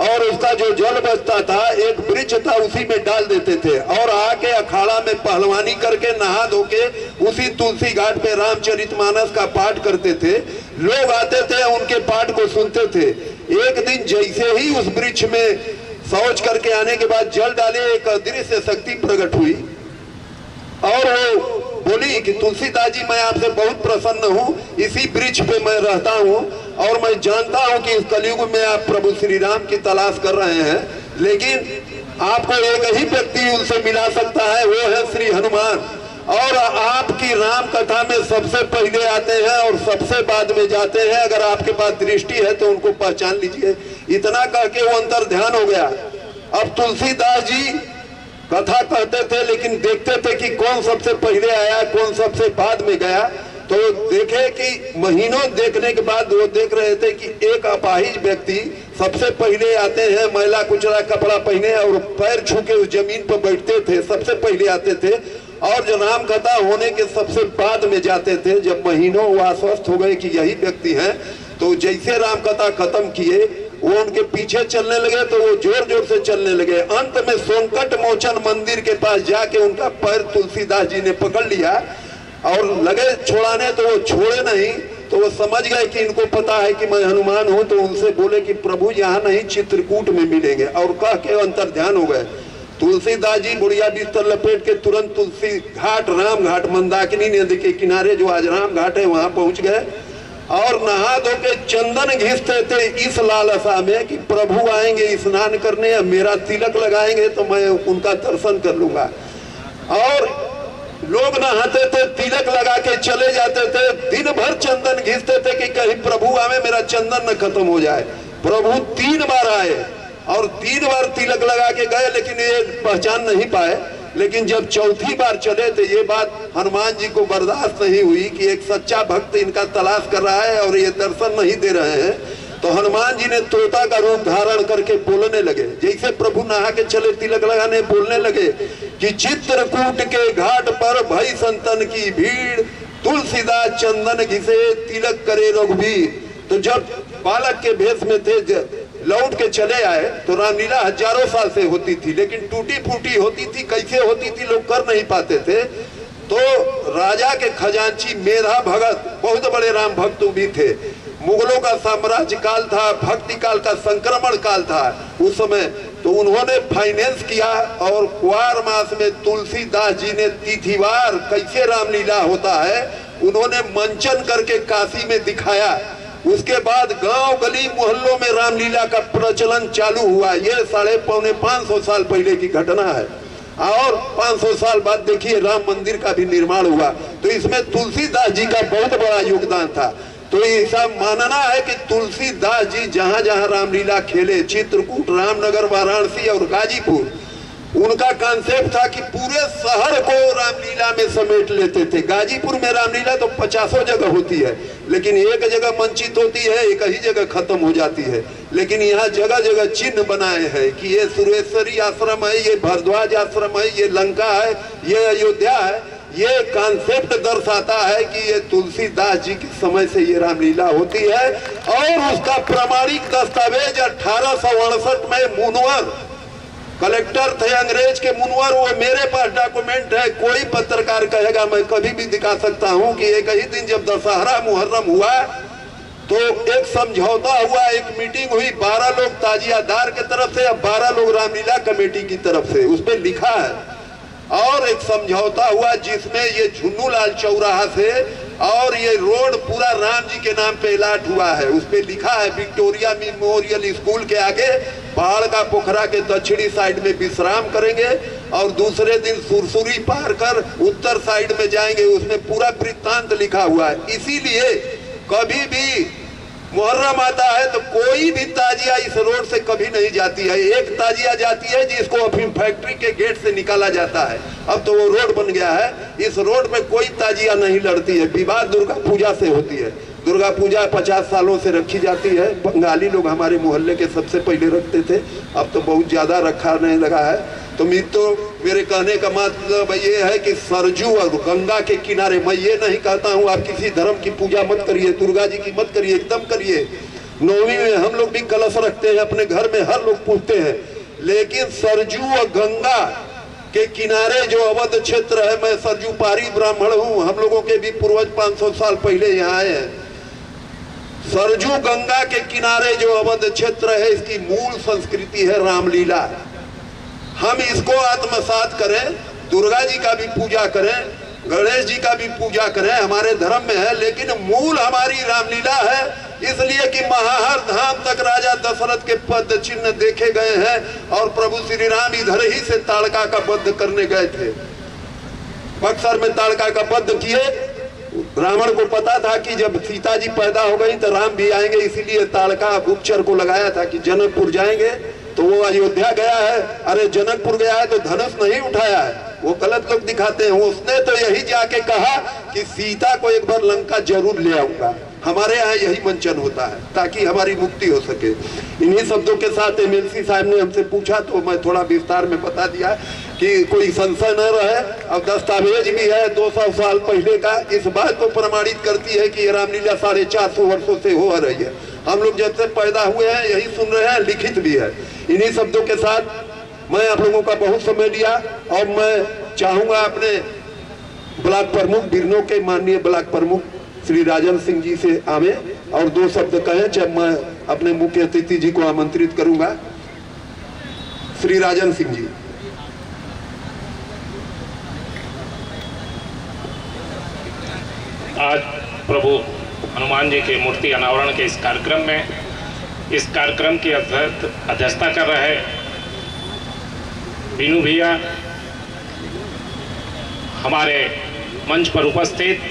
और उसका जो जल बचता था एक वृक्ष था उसी में डाल देते थे और आके अखाड़ा में पहलवानी करके नहा धो के उसी तुलसी घाट पे रामचरितमानस का पाठ करते थे। लोग आते थे, उनके पाठ को सुनते थे। एक दिन जैसे ही उस वृक्ष में शौच करके आने के बाद जल डाले, एक अदृश्य शक्ति प्रकट हुई और वो बोली कि तुलसीदास जी, मैं आपसे बहुत प्रसन्न हूँ, इसी वृक्ष पे मैं रहता हूँ और मैं जानता हूँ कि इस कलयुग में आप प्रभु श्री राम की तलाश कर रहे हैं, लेकिन आपको एक ही व्यक्ति उनसे मिला सकता है, वो है श्री हनुमान। और आपकी राम कथा में सबसे पहले आते हैं और सबसे बाद में जाते हैं। अगर आपके पास दृष्टि है तो उनको पहचान लीजिए। इतना कह के वो अंतर ध्यान हो गया। अब तुलसीदास जी कथा कहते थे, लेकिन देखते थे कि कौन सबसे पहले आया, कौन सबसे बाद में गया। तो देखे कि महीनों देखने के बाद वो देख रहे थे कि एक अपाहिज व्यक्ति सबसे पहले आते हैं, मैला कुचला कपड़ा पहने और पैर छू के उस जमीन पर बैठते थे, सबसे पहले आते थे। और जो राम कथा होने के सबसे बाद में जाते थे। जब महीनों वो आश्वस्त हो गए कि यही व्यक्ति हैं, तो जैसे राम कथा खत्म किए वो उनके पीछे चलने लगे, तो वो जोर जोर से चलने लगे। अंत में सोनकट मोचन मंदिर के पास जाके उनका पैर तुलसीदास जी ने पकड़ लिया और लगे छोड़ाने, तो वो छोड़े नहीं। तो वो समझ गए कि इनको पता है कि मैं हनुमान हूं, तो उनसे बोले कि प्रभु यहाँ नहीं चित्रकूट में मिलेंगे, और कह के अंतर ध्यान हो गए। तुलसीदास जी बुढ़िया बिस्तर लपेट के तुरंत तुलसी घाट, राम घाट, मंदाकिनी नदी के किनारे जो आज राम घाट है वहां पहुंच गए और नहा धो के चंदन घिसते थे इस लालसा में कि प्रभु आएंगे स्नान करने या मेरा तिलक लगाएंगे तो मैं उनका दर्शन कर लूंगा। और लोग नहाते थे, तिलक लगा के चले जाते थे, दिन भर चंदन घिसते थे कि कहीं प्रभु आवे मेरा चंदन न खत्म हो जाए। प्रभु 3 बार आए और 3 बार तिलक लगा के गए, लेकिन ये पहचान नहीं पाए। लेकिन जब चौथी बार चले तो ये बात हनुमान जी को बर्दाश्त नहीं हुई कि एक सच्चा भक्त इनका तलाश कर रहा है और ये दर्शन नहीं दे रहे हैं। तो हनुमान जी ने तोता का रूप धारण करके बोलने लगे, जैसे प्रभु नहा के चले तिलक लगाने, बोलने लगे कि चित्रकूट के घाट पर भई संतन की भीड़, तुलसीदास चंदन घिसे तिलक करे रघुवीर। तो जब बालक के भेष में थे, लौट के चले आए, तो रामलीला हजारों साल से होती थी, लेकिन टूटी फूटी होती थी। कैसे होती थी लोग कर नहीं पाते थे। तो राजा के खजांची मेधा भगत, बहुत बड़े राम भक्त भी थे। मुगलों का साम्राज्य काल था, भक्ति काल का संक्रमण काल था उस समय। तो उन्होंने फाइनेंस किया और कुआर मास में तुलसीदास जी ने तिथिवार कैसे रामलीला होता है उन्होंने मंचन करके काशी में दिखाया। उसके बाद गांव गली मोहल्लों में रामलीला का प्रचलन चालू हुआ। ये 450 साल पहले की घटना है। और 500 साल बाद देखिए राम मंदिर का भी निर्माण हुआ। तो इसमें तुलसीदास जी का बहुत बड़ा योगदान था। तो ऐसा मानना है कि तुलसीदास जी जहां जहां रामलीला खेले, चित्रकूट, रामनगर, वाराणसी और गाजीपुर, उनका कॉन्सेप्ट था कि पूरे शहर को रामलीला में समेट लेते थे। गाजीपुर में रामलीला तो 50 जगह होती है, लेकिन एक जगह मंचित होती है, एक ही जगह खत्म हो जाती है। लेकिन यहाँ जगह जगह चिन्ह बनाए हैं कि ये सुरेश्वरी आश्रम है, ये भरद्वाज आश्रम है, ये लंका है, ये अयोध्या है। ये कॉन्सेप्ट दर्शाता है कि ये तुलसीदास जी के समय से ये रामलीला होती है। और उसका प्रमाणिक दस्तावेज 1868 में मुनवर कलेक्टर थे अंग्रेज के, मुनवर, वो मेरे पास डॉक्यूमेंट है। कोई पत्रकार कहेगा मैं कभी भी दिखा सकता हूं कि एक ही दिन जब दशहरा मुहर्रम हुआ तो एक समझौता हुआ, एक मीटिंग हुई, 12 लोग ताजियादार के तरफ से और 12 लोग रामलीला कमेटी की तरफ से, उसमें लिखा है। और एक समझौता हुआ जिसमें ये झुन्नूलाल चौराहा से और ये रोड पूरा राम जी के नाम पे अलाट हुआ है। उस पे लिखा है विक्टोरिया मेमोरियल स्कूल के आगे पहाड़ का पोखरा के दक्षिणी साइड में विश्राम करेंगे और दूसरे दिन सुरसुरी पार कर उत्तर साइड में जाएंगे। उसमें पूरा वृत्तांत लिखा हुआ है। इसीलिए कभी भी मुहर्रम आता है तो कोई भी ताजिया इस रोड से कभी नहीं जाती है। एक ताजिया जाती है जिसको अफीम फैक्ट्री के गेट से निकाला जाता है। अब तो वो रोड बन गया है, इस रोड पे कोई ताजिया नहीं लड़ती है। विवाह दुर्गा पूजा से होती है। दुर्गा पूजा 50 सालों से रखी जाती है। बंगाली लोग हमारे मोहल्ले के सबसे पहले रखते थे, अब तो बहुत ज्यादा रखा नहीं लगा है। तो मेरे कहने का मतलब ये है कि सरजू और गंगा के किनारे, मैं ये नहीं कहता हूँ आप किसी धर्म की पूजा मत करिए, दुर्गा जी की मत करिए, एकदम करिए। नौवीं में हम लोग भी कलश रखते हैं अपने घर में, हर लोग पूछते हैं। लेकिन सरजू और गंगा के किनारे जो अवध क्षेत्र है, मैं सरजू पारी ब्राह्मण हूँ, हम लोगों के भी पूर्वज 500 साल पहले यहाँ आए हैं। सरजू गंगा के किनारे जो अवध क्षेत्र है, इसकी मूल संस्कृति है रामलीला। हम इसको आत्मसात करें, दुर्गा जी का भी पूजा करें, गणेश जी का भी पूजा करें, हमारे धर्म में है। लेकिन मूल हमारी रामलीला है, इसलिए कि महाहर धाम तक राजा दशरथ के पद चिन्ह देखे गए हैं और प्रभु श्री राम इधर ही से ताड़का का वध करने गए थे। बक्सर में ताड़का का वध किए। रावण को पता था कि जब सीता जी पैदा हो गई तो राम भी आएंगे, इसीलिए ताड़का गुप्तचर को लगाया था कि जनकपुर जाएंगे। तो वो अयोध्या गया है, अरे जनकपुर गया है तो धनुष नहीं उठाया है, वो गलत लोग दिखाते हैं। उसने तो यही जाके कहा कि सीता को एक बार लंका जरूर ले आऊंगा। हमारे यहाँ यही मंचन होता है ताकि हमारी मुक्ति हो सके। इन्हीं शब्दों के साथ एमएलसी साहब ने हमसे पूछा तो मैं थोड़ा विस्तार में बता दिया कि कोई संशय न रहे। अब दस्तावेज भी है 200 साल पहले का, इस बात को प्रमाणित करती है कि ये रामलीला 450 वर्षों से हो रही है। हम लोग जब से पैदा हुए हैं यही सुन रहे हैं, लिखित भी है। इन्हीं शब्दों के साथ मैं आप लोगों का बहुत समय लिया और मैं चाहूँगा अपने ब्लॉक प्रमुख बिरनों के माननीय ब्लॉक प्रमुख श्री राजन सिंह जी से आवे और 2 शब्द कहें, जब मैं अपने मुख्य अतिथि जी को आमंत्रित करूंगा। श्री राजन सिंह जी। आज प्रभु हनुमान जी के मूर्ति अनावरण के इस कार्यक्रम की अध्यक्षता कर रहे बीनू भैया, हमारे मंच पर उपस्थित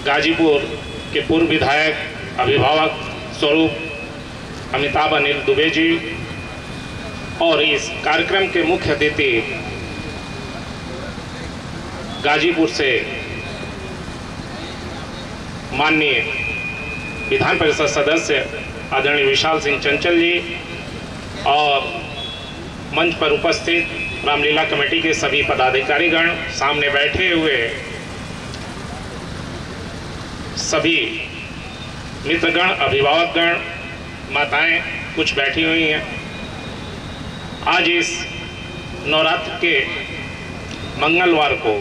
गाजीपुर के पूर्व विधायक अभिभावक स्वरूप अमिताभ अनिल दुबे जी और इस कार्यक्रम के मुख्य अतिथि गाजीपुर से माननीय विधान परिषद सदस्य आदरणीय विशाल सिंह चंचल जी और मंच पर उपस्थित रामलीला कमेटी के सभी पदाधिकारीगण, सामने बैठे हुए सभी मित्रगण, अभिभावकगण, माताएं कुछ बैठी हुई हैं। आज इस नवरात्र के मंगलवार को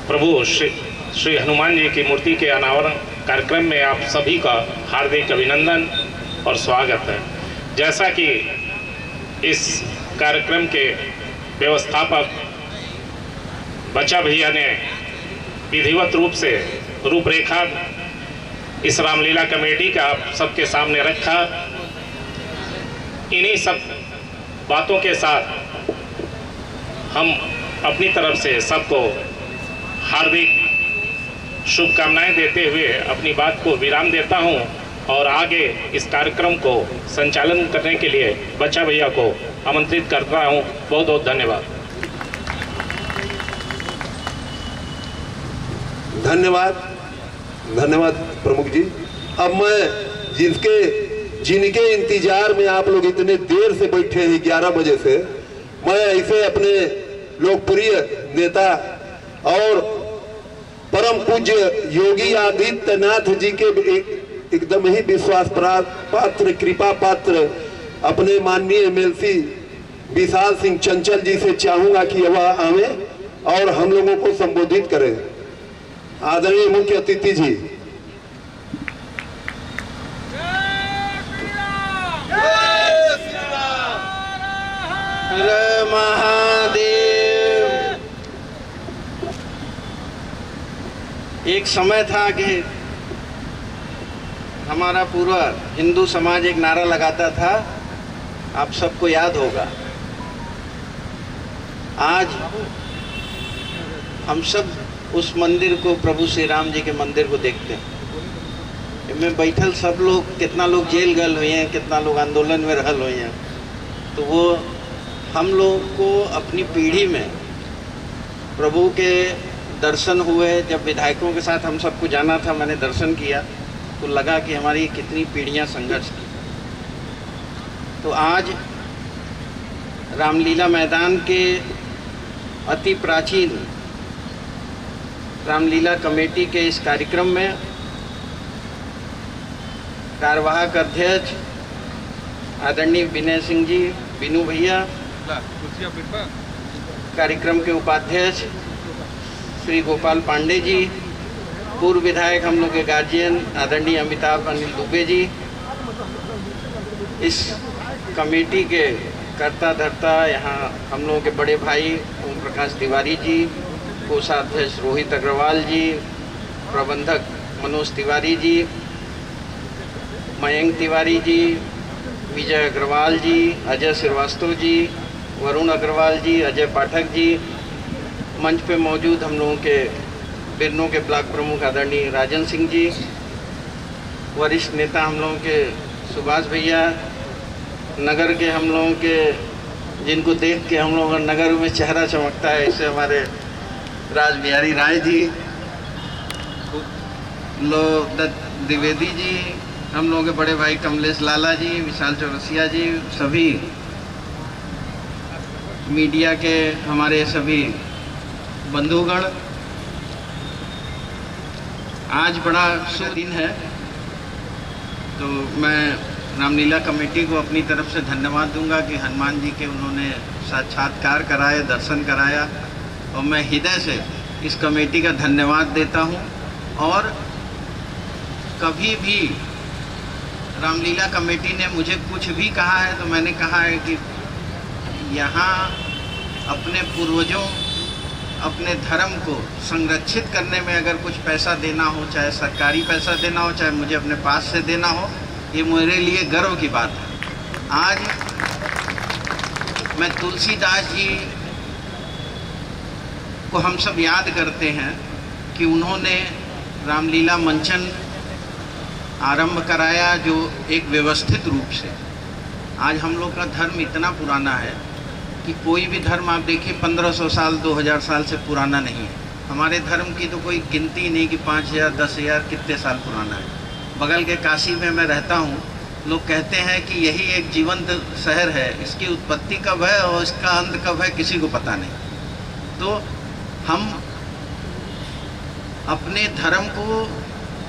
प्रभु श्री हनुमान जी की मूर्ति के अनावरण कार्यक्रम में आप सभी का हार्दिक अभिनंदन और स्वागत है। जैसा कि इस कार्यक्रम के व्यवस्थापक बच्चा भैया ने विधिवत रूप से रूपरेखा इस रामलीला कमेटी का आप सबके सामने रखा, इन्हीं सब बातों के साथ हम अपनी तरफ से सबको हार्दिक शुभकामनाएं देते हुए अपनी बात को विराम देता हूं और आगे इस कार्यक्रम को संचालन करने के लिए बच्चा भैया को आमंत्रित करता हूं। बहुत बहुत धन्यवाद। धन्यवाद प्रमुख जी। अब मैं जिनके इंतजार में आप लोग इतने देर से बैठे हैं 11 बजे से, मैं ऐसे अपने लोकप्रिय नेता और परम पूज्य योगी आदित्यनाथ जी के एकदम ही विश्वास पात्र, कृपा पात्र अपने माननीय एमएलसी विशाल सिंह चंचल जी से चाहूंगा कि वह आवे और हम लोगों को संबोधित करें। आदरणीय मुख्य अतिथि जी। हर महादेव। एक समय था कि हमारा पूरा हिंदू समाज एक नारा लगाता था, आप सबको याद होगा। आज हम सब उस मंदिर को, प्रभु श्री राम जी के मंदिर को देखते हैं। इनमें बैठल सब लोग, कितना लोग जेल गए हुए हैं, कितना लोग आंदोलन में रहल हुए हैं। तो वो हम लोग को अपनी पीढ़ी में प्रभु के दर्शन हुए। जब विधायकों के साथ हम सबको जाना था, मैंने दर्शन किया तो लगा कि हमारी कितनी पीढ़ियां संघर्ष की। तो आज रामलीला मैदान के अति प्राचीन रामलीला कमेटी के इस कार्यक्रम में कार्यवाहक अध्यक्ष आदरणीय विनय सिंह जी, बीनू भैया, कार्यक्रम के उपाध्यक्ष श्री गोपाल पांडे जी, पूर्व विधायक हम लोग के गार्जियन आदरणीय अमिताभ अनिल दुबे जी, इस कमेटी के कर्ता धर्ता यहाँ हम लोगों के बड़े भाई ओम प्रकाश तिवारी जी, कोषाध्यक्ष रोहित अग्रवाल जी, प्रबंधक मनोज तिवारी जी, मयंक तिवारी जी, विजय अग्रवाल जी, अजय श्रीवास्तव जी, वरुण अग्रवाल जी, अजय पाठक जी, मंच पे मौजूद हम लोगों के बिरनों के ब्लॉक प्रमुख आदरणीय राजन सिंह जी, वरिष्ठ नेता हम लोगों के सुभाष भैया, नगर के हम लोगों के जिनको देख के हम लोगों का नगर में चेहरा चमकता है, ऐसे हमारे राज बिहारी राय जी, द्विवेदी जी, हम लोगों के बड़े भाई कमलेश लाला जी, विशाल चौरसिया जी, सभी मीडिया के हमारे सभी बंधुगण, आज बड़ा शुभ दिन है। तो मैं रामलीला कमेटी को अपनी तरफ से धन्यवाद दूंगा कि हनुमान जी के उन्होंने साक्षात्कार कराए, दर्शन कराया, और मैं हृदय से इस कमेटी का धन्यवाद देता हूं। और कभी भी रामलीला कमेटी ने मुझे कुछ भी कहा है तो मैंने कहा है कि यहाँ अपने पूर्वजों, अपने धर्म को संरक्षित करने में अगर कुछ पैसा देना हो, चाहे सरकारी पैसा देना हो, चाहे मुझे अपने पास से देना हो, ये मेरे लिए गर्व की बात है। आज मैं तुलसीदास जी को हम सब याद करते हैं कि उन्होंने रामलीला मंचन आरंभ कराया, जो एक व्यवस्थित रूप से। आज हम लोग का धर्म इतना पुराना है कि कोई भी धर्म आप देखिए 1500 साल 2000 साल से पुराना नहीं है। हमारे धर्म की तो कोई गिनती नहीं कि 5000 10,000 कितने साल पुराना है। बगल के काशी में मैं रहता हूँ, लोग कहते हैं कि यही एक जीवंत शहर है, इसकी उत्पत्ति कब है और इसका अंत कब है किसी को पता नहीं। तो हम अपने धर्म को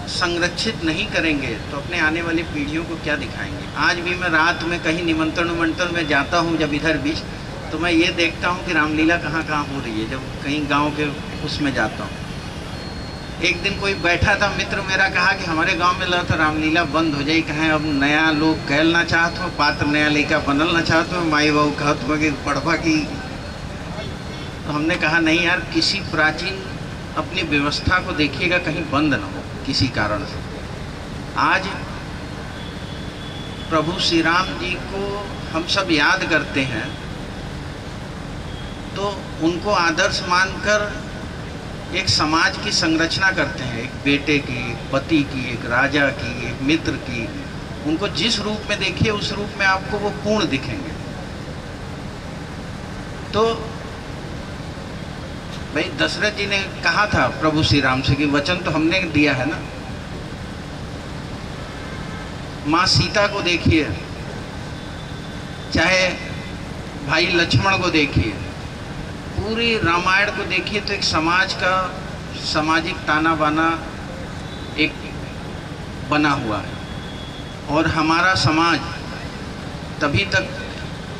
संरक्षित नहीं करेंगे तो अपने आने वाली पीढ़ियों को क्या दिखाएंगे। आज भी मैं रात में कहीं निमंत्रण में जाता हूँ, जब इधर बीच, तो मैं ये देखता हूँ कि रामलीला कहाँ कहाँ हो रही है। जब कहीं गांव के उसमें जाता हूँ, एक दिन कोई बैठा था मित्र मेरा, कहा कि हमारे गांव में लगा था रामलीला बंद हो जाए, कहें अब नया लोग कहल ना चाहते हो, पात्र नया लड़का बनल ना चाहते हो, माई बहू कहत हो कि पढ़वा की। तो हमने कहा नहीं यार, किसी प्राचीन अपनी व्यवस्था को देखिएगा, कहीं बंद ना हो किसी कारण से। आज प्रभु श्री राम जी को हम सब याद करते हैं, तो उनको आदर्श मानकर एक समाज की संरचना करते हैं, एक बेटे की, एक पति की, एक राजा की, एक मित्र की। उनको जिस रूप में देखिए उस रूप में आपको वो पूर्ण दिखेंगे। तो भाई दशरथ जी ने कहा था प्रभु श्री राम से कि वचन तो हमने दिया है ना। माँ सीता को देखिए, चाहे भाई लक्ष्मण को देखिए, पूरी रामायण को देखिए, तो एक समाज का सामाजिक ताना बाना एक बना हुआ है। और हमारा समाज तभी तक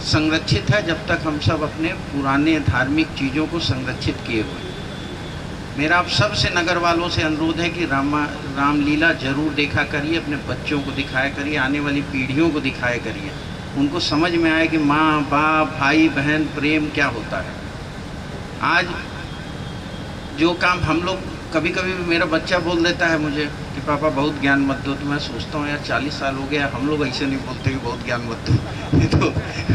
संरक्षित है जब तक हम सब अपने पुराने धार्मिक चीज़ों को संरक्षित किए हुए। मेरा आप सब से नगर वालों से अनुरोध है कि रामलीला जरूर देखा करिए, अपने बच्चों को दिखाया करिए, आने वाली पीढ़ियों को दिखाया करिए, उनको समझ में आए कि माँ बाप भाई बहन प्रेम क्या होता है। आज जो काम हम लोग, कभी कभी मेरा बच्चा बोल देता है मुझे कि पापा बहुत ज्ञान मत दो, तो मैं सोचता हूँ यार 40 साल हो गया, हम लोग ऐसे नहीं बोलते कि बहुत ज्ञान मत दो। तो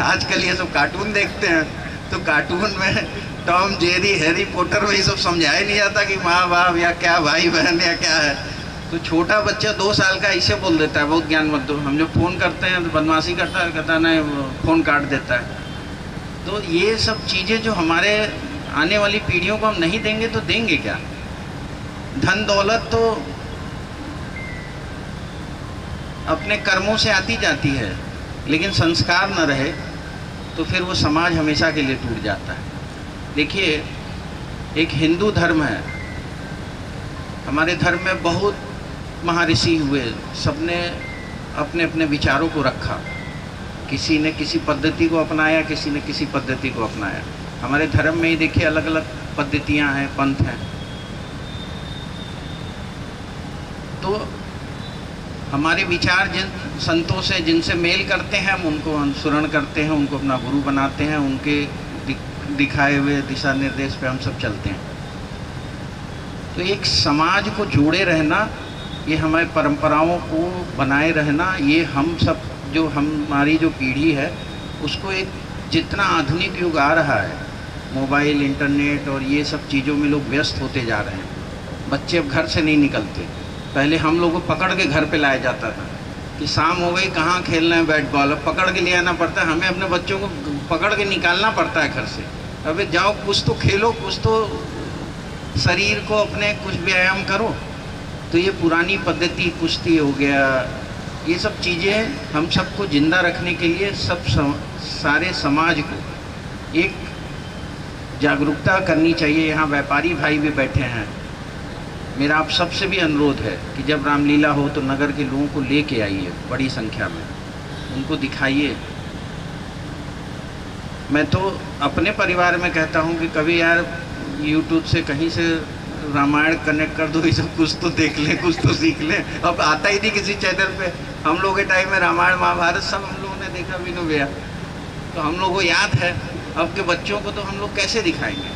आजकल ये सब कार्टून देखते हैं, तो कार्टून में टॉम जेरी हैरी पॉटर में ये सब समझाया नहीं जाता कि माँ बाप या क्या भाई बहन या क्या है। तो छोटा बच्चा 2 साल का ऐसे बोल देता है बहुत ज्ञान मत दो। हम जो फ़ोन करते हैं तो बदमाशी करता है, कहता नहीं फ़ोन काट देता है। तो ये सब चीज़ें जो हमारे आने वाली पीढ़ियों को हम नहीं देंगे तो देंगे क्या। धन दौलत तो अपने कर्मों से आती जाती है, लेकिन संस्कार न रहे तो फिर वो समाज हमेशा के लिए टूट जाता है। देखिए, एक हिंदू धर्म है, हमारे धर्म में बहुत महर्षि हुए, सबने अपने अपने विचारों को रखा, किसी ने किसी पद्धति को अपनाया, किसी ने किसी पद्धति को अपनाया। हमारे धर्म में ही देखिए अलग अलग पद्धतियां हैं, पंथ हैं। तो हमारे विचार जिन संतों से जिनसे मेल करते हैं हम उनको अनुसरण करते हैं, उनको अपना गुरु बनाते हैं, उनके दिखाए हुए दिशा निर्देश पे हम सब चलते हैं। तो एक समाज को जोड़े रहना, ये हमारे परंपराओं को बनाए रहना, ये हम सब जो हमारी जो पीढ़ी है उसको एक जितना आधुनिक युग आ रहा है, मोबाइल इंटरनेट और ये सब चीज़ों में लोग व्यस्त होते जा रहे हैं। बच्चे अब घर से नहीं निकलते। पहले हम लोगों को पकड़ के घर पे लाया जाता था कि शाम हो गई कहाँ खेलना है बैट बॉल, अब पकड़ के ले आना पड़ता है। हमें अपने बच्चों को पकड़ के निकालना पड़ता है घर से। अबे जाओ कुछ तो खेलो, कुछ तो शरीर को अपने कुछ व्यायाम करो। तो ये पुरानी पद्धति कुश्ती हो गया, ये सब चीज़ें हम सबको जिंदा रखने के लिए सारे समाज को एक जागरूकता करनी चाहिए। यहाँ व्यापारी भाई भी बैठे हैं, मेरा आप सबसे भी अनुरोध है कि जब रामलीला हो तो नगर के लोगों को लेके आइए, बड़ी संख्या में उनको दिखाइए। मैं तो अपने परिवार में कहता हूँ कि कभी यार यूट्यूब से कहीं से रामायण कनेक्ट कर दो, ये सब कुछ तो देख लें, कुछ तो सीख लें। अब आता ही नहीं किसी चैनल पे। हम लोग के टाइम में रामायण महाभारत सब हम लोगों ने देखा विनो भैया, तो हम लोग को याद है। अब के बच्चों को तो हम लोग कैसे दिखाएंगे?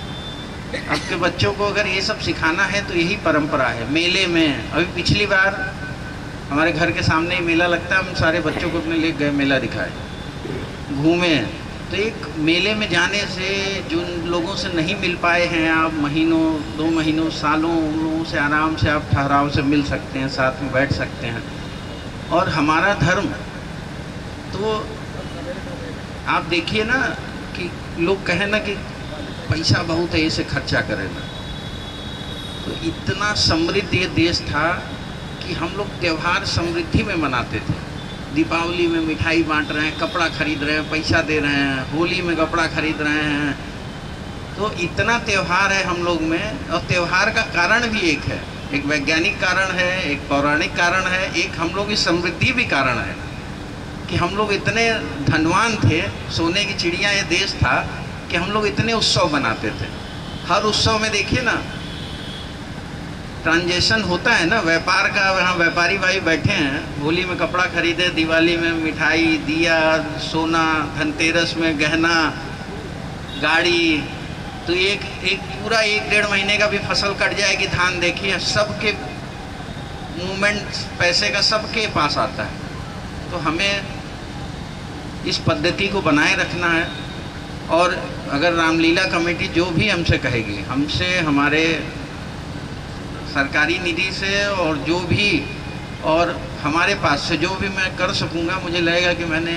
अब के बच्चों को अगर ये सब सिखाना है तो यही परंपरा है। मेले में अभी पिछली बार हमारे घर के सामने ही मेला लगता है, हम सारे बच्चों को अपने ले गए, मेला दिखाए, घूमे। तो एक मेले में जाने से जिन लोगों से नहीं मिल पाए हैं आप महीनों 2 महीनों सालों, उन लोगों से आराम से आप ठहराव से मिल सकते हैं, साथ में बैठ सकते हैं। और हमारा धर्म तो आप देखिए ना कि लोग कहें ना कि पैसा बहुत है इसे खर्चा करें ना, तो इतना समृद्ध ये देश था कि हम लोग त्यौहार समृद्धि में मनाते थे। दीपावली में मिठाई बांट रहे हैं, कपड़ा खरीद रहे हैं, पैसा दे रहे हैं, होली में कपड़ा खरीद रहे हैं। तो इतना त्यौहार है हम लोग में। और त्यौहार का कारण भी एक है, एक वैज्ञानिक कारण है, एक पौराणिक कारण है, एक हम लोग की समृद्धि भी कारण है कि हम लोग इतने धनवान थे, सोने की चिड़िया ये देश था कि हम लोग इतने उत्सव बनाते थे। हर उत्सव में देखिए ना ट्रांजेक्शन होता है ना व्यापार का। यहाँ व्यापारी भाई बैठे हैं, होली में कपड़ा खरीदे, दिवाली में मिठाई, दिया, सोना, धनतेरस में गहना, गाड़ी। तो एक पूरा 1-1.5 महीने का भी फसल कट जाएगी, धान देखिए सबके मूवमेंट पैसे का सबके पास आता है। तो हमें इस पद्धति को बनाए रखना है। और अगर रामलीला कमेटी जो भी हमसे कहेगी, हमसे हमारे सरकारी निधि से और जो भी और हमारे पास से जो भी मैं कर सकूँगा, मुझे लगेगा कि मैंने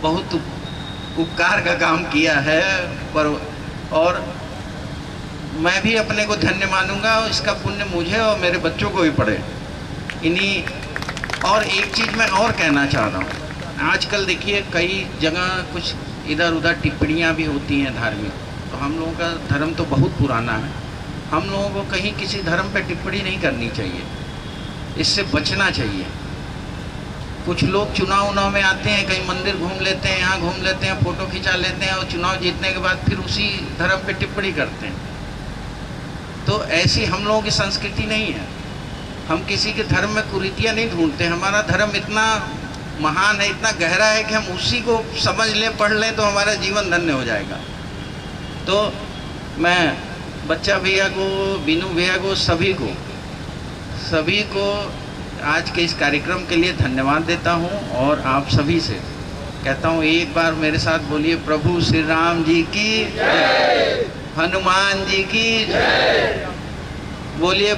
बहुत उपकार का काम किया है। और मैं भी अपने को धन्य मानूंगा, और इसका पुण्य मुझे और मेरे बच्चों को भी पड़े इन्हीं। और एक चीज़ मैं और कहना चाह रहा हूँ, आजकल देखिए कई जगह कुछ इधर उधर टिप्पणियाँ भी होती हैं धार्मिक। तो हम लोगों का धर्म तो बहुत पुराना है, हम लोगों को कहीं किसी धर्म पे टिप्पणी नहीं करनी चाहिए, इससे बचना चाहिए। कुछ लोग चुनाव में आते हैं, कहीं मंदिर घूम लेते हैं, यहाँ घूम लेते हैं, फ़ोटो खिंचा लेते हैं, और चुनाव जीतने के बाद फिर उसी धर्म पे टिप्पणी करते हैं। तो ऐसी हम लोगों की संस्कृति नहीं है। हम किसी के धर्म में कुरीतियाँ नहीं ढूंढते। हमारा धर्म इतना महान है, इतना गहरा है कि हम उसी को समझ लें, पढ़ लें तो हमारा जीवन धन्य हो जाएगा। तो मैं बच्चा भैया को, बीनू भैया को, सभी को आज के इस कार्यक्रम के लिए धन्यवाद देता हूं। और आप सभी से कहता हूं, एक बार मेरे साथ बोलिए, प्रभु श्री राम जी की जय, हनुमान जी की जय, बोलिए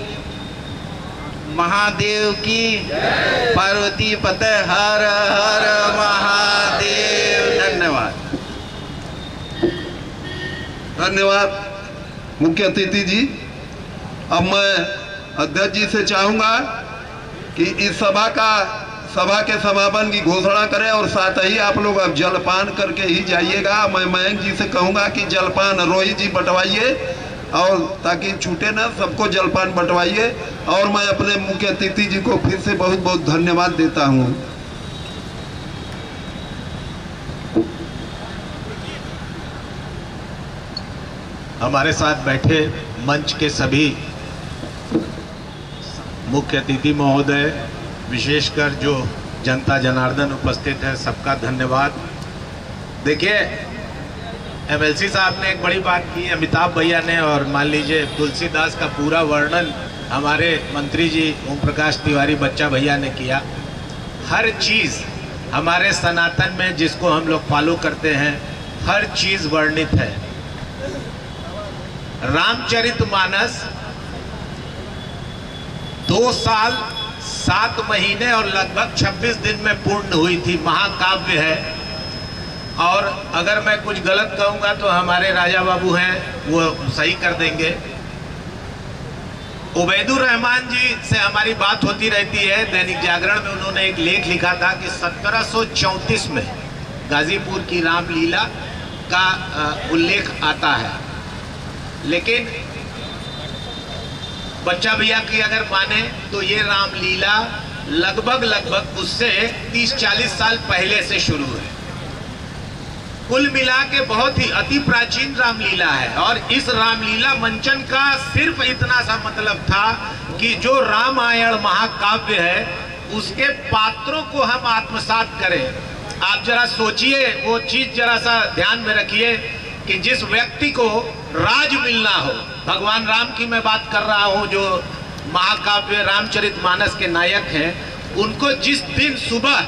महादेव की जय, पार्वती पते हर हर महादेव। धन्यवाद। धन्यवाद मुख्य अतिथि जी। अब मैं अध्यक्ष जी से चाहूंगा कि इस सभा के समापन की घोषणा करें, और साथ ही आप लोग अब जलपान करके ही जाइएगा। मैं मयंक जी से कहूंगा कि जलपान रोहित जी बंटवाइए, और ताकि छूटे ना, सबको जलपान बंटवाइए। और मैं अपने मुख्य अतिथि जी को फिर से बहुत बहुत धन्यवाद देता हूं। हमारे साथ बैठे मंच के सभी मुख्य अतिथि महोदय, विशेषकर जो जनता जनार्दन उपस्थित है, सबका धन्यवाद। देखिए, एमएलसी साहब ने एक बड़ी बात की, अमिताभ भैया ने, और मान लीजिए तुलसीदास का पूरा वर्णन हमारे मंत्री जी ओम प्रकाश तिवारी बच्चा भैया ने किया। हर चीज़ हमारे सनातन में जिसको हम लोग फॉलो करते हैं, हर चीज़ वर्णित है। रामचरितमानस 2 साल 7 महीने और लगभग 26 दिन में पूर्ण हुई थी, महाकाव्य है। और अगर मैं कुछ गलत कहूँगा तो हमारे राजा बाबू हैं, वो सही कर देंगे। उबैदुर रहमान जी से हमारी बात होती रहती है। दैनिक जागरण में उन्होंने एक लेख लिखा था कि 1734 में गाजीपुर की रामलीला का उल्लेख आता है, लेकिन बच्चा भैया की अगर माने तो ये रामलीला लगभग उससे 30-40 साल पहले से शुरू है। कुल मिला के बहुत ही अति प्राचीन रामलीला है। और इस रामलीला मंचन का सिर्फ इतना सा मतलब था कि जो रामायण महाकाव्य है उसके पात्रों को हम आत्मसात करें। आप जरा सोचिए, वो चीज जरा सा ध्यान में रखिए कि जिस व्यक्ति को राज मिलना हो, भगवान राम की मैं बात कर रहा हूं जो महाकाव्य रामचरितमानस के नायक हैं, उनको जिस दिन सुबह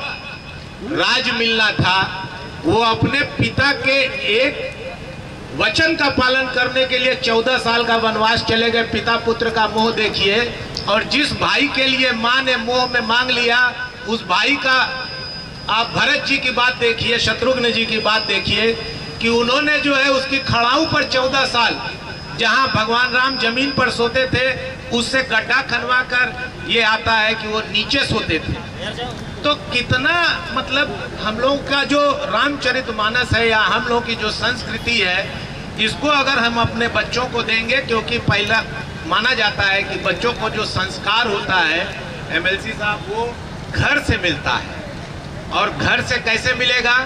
राज मिलना था वो अपने पिता के एक वचन का पालन करने के लिए 14 साल का वनवास चले गए। पिता पुत्र का मोह देखिए। और जिस भाई के लिए माँ ने मोह में मांग लिया, उस भाई का आप भरत जी की बात देखिए, शत्रुघ्न जी की बात देखिए कि उन्होंने जो है उसकी खड़ाऊ पर 14 साल, जहां भगवान राम जमीन पर सोते थे, उससे गड्ढा खनवा कर ये आता है कि वो नीचे सोते थे। तो कितना मतलब हम लोग का जो रामचरितमानस है या हम लोग की जो संस्कृति है, इसको अगर हम अपने बच्चों को देंगे, क्योंकि पहला माना जाता है कि बच्चों को जो संस्कार होता है एमएलसी साहब, वो घर से मिलता है। और घर से कैसे मिलेगा?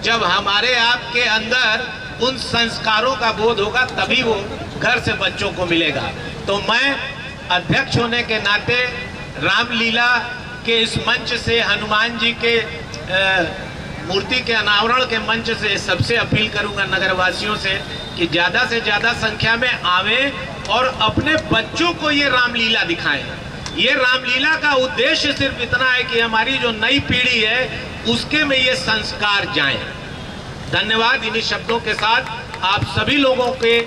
जब हमारे आपके अंदर उन संस्कारों का बोध होगा, तभी वो घर से बच्चों को मिलेगा। तो मैं अध्यक्ष होने के नाते रामलीला के इस मंच से, हनुमान जी के मूर्ति के अनावरण के मंच से सबसे अपील करूंगा नगरवासियों से कि ज़्यादा से ज़्यादा संख्या में आवें और अपने बच्चों को ये रामलीला दिखाएं। ये रामलीला का उद्देश्य सिर्फ इतना है कि हमारी जो नई पीढ़ी है उसके में ये संस्कार जाएं। धन्यवाद। इन्हीं शब्दों के साथ आप सभी लोगों के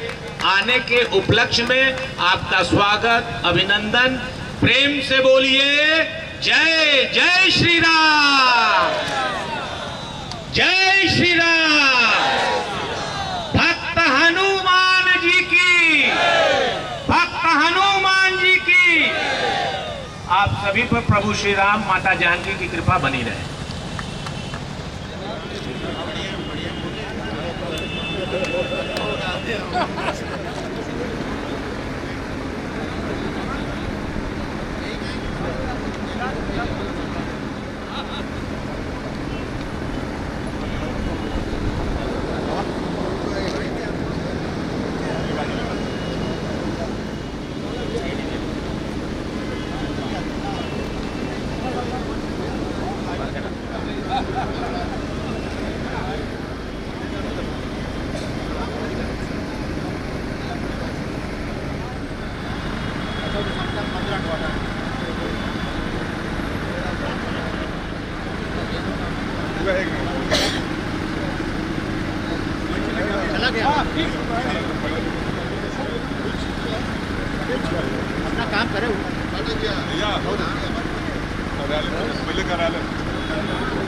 आने के उपलक्ष्य में आपका स्वागत, अभिनंदन। प्रेम से बोलिए जय जय श्री राम, जय श्री राम। भक्त हनुमान जी की, भक्त हनुमान जी की। आप सभी पर प्रभु श्री राम, माता जानकी की कृपा बनी रहे। अपना काम करे, पहले करा ले।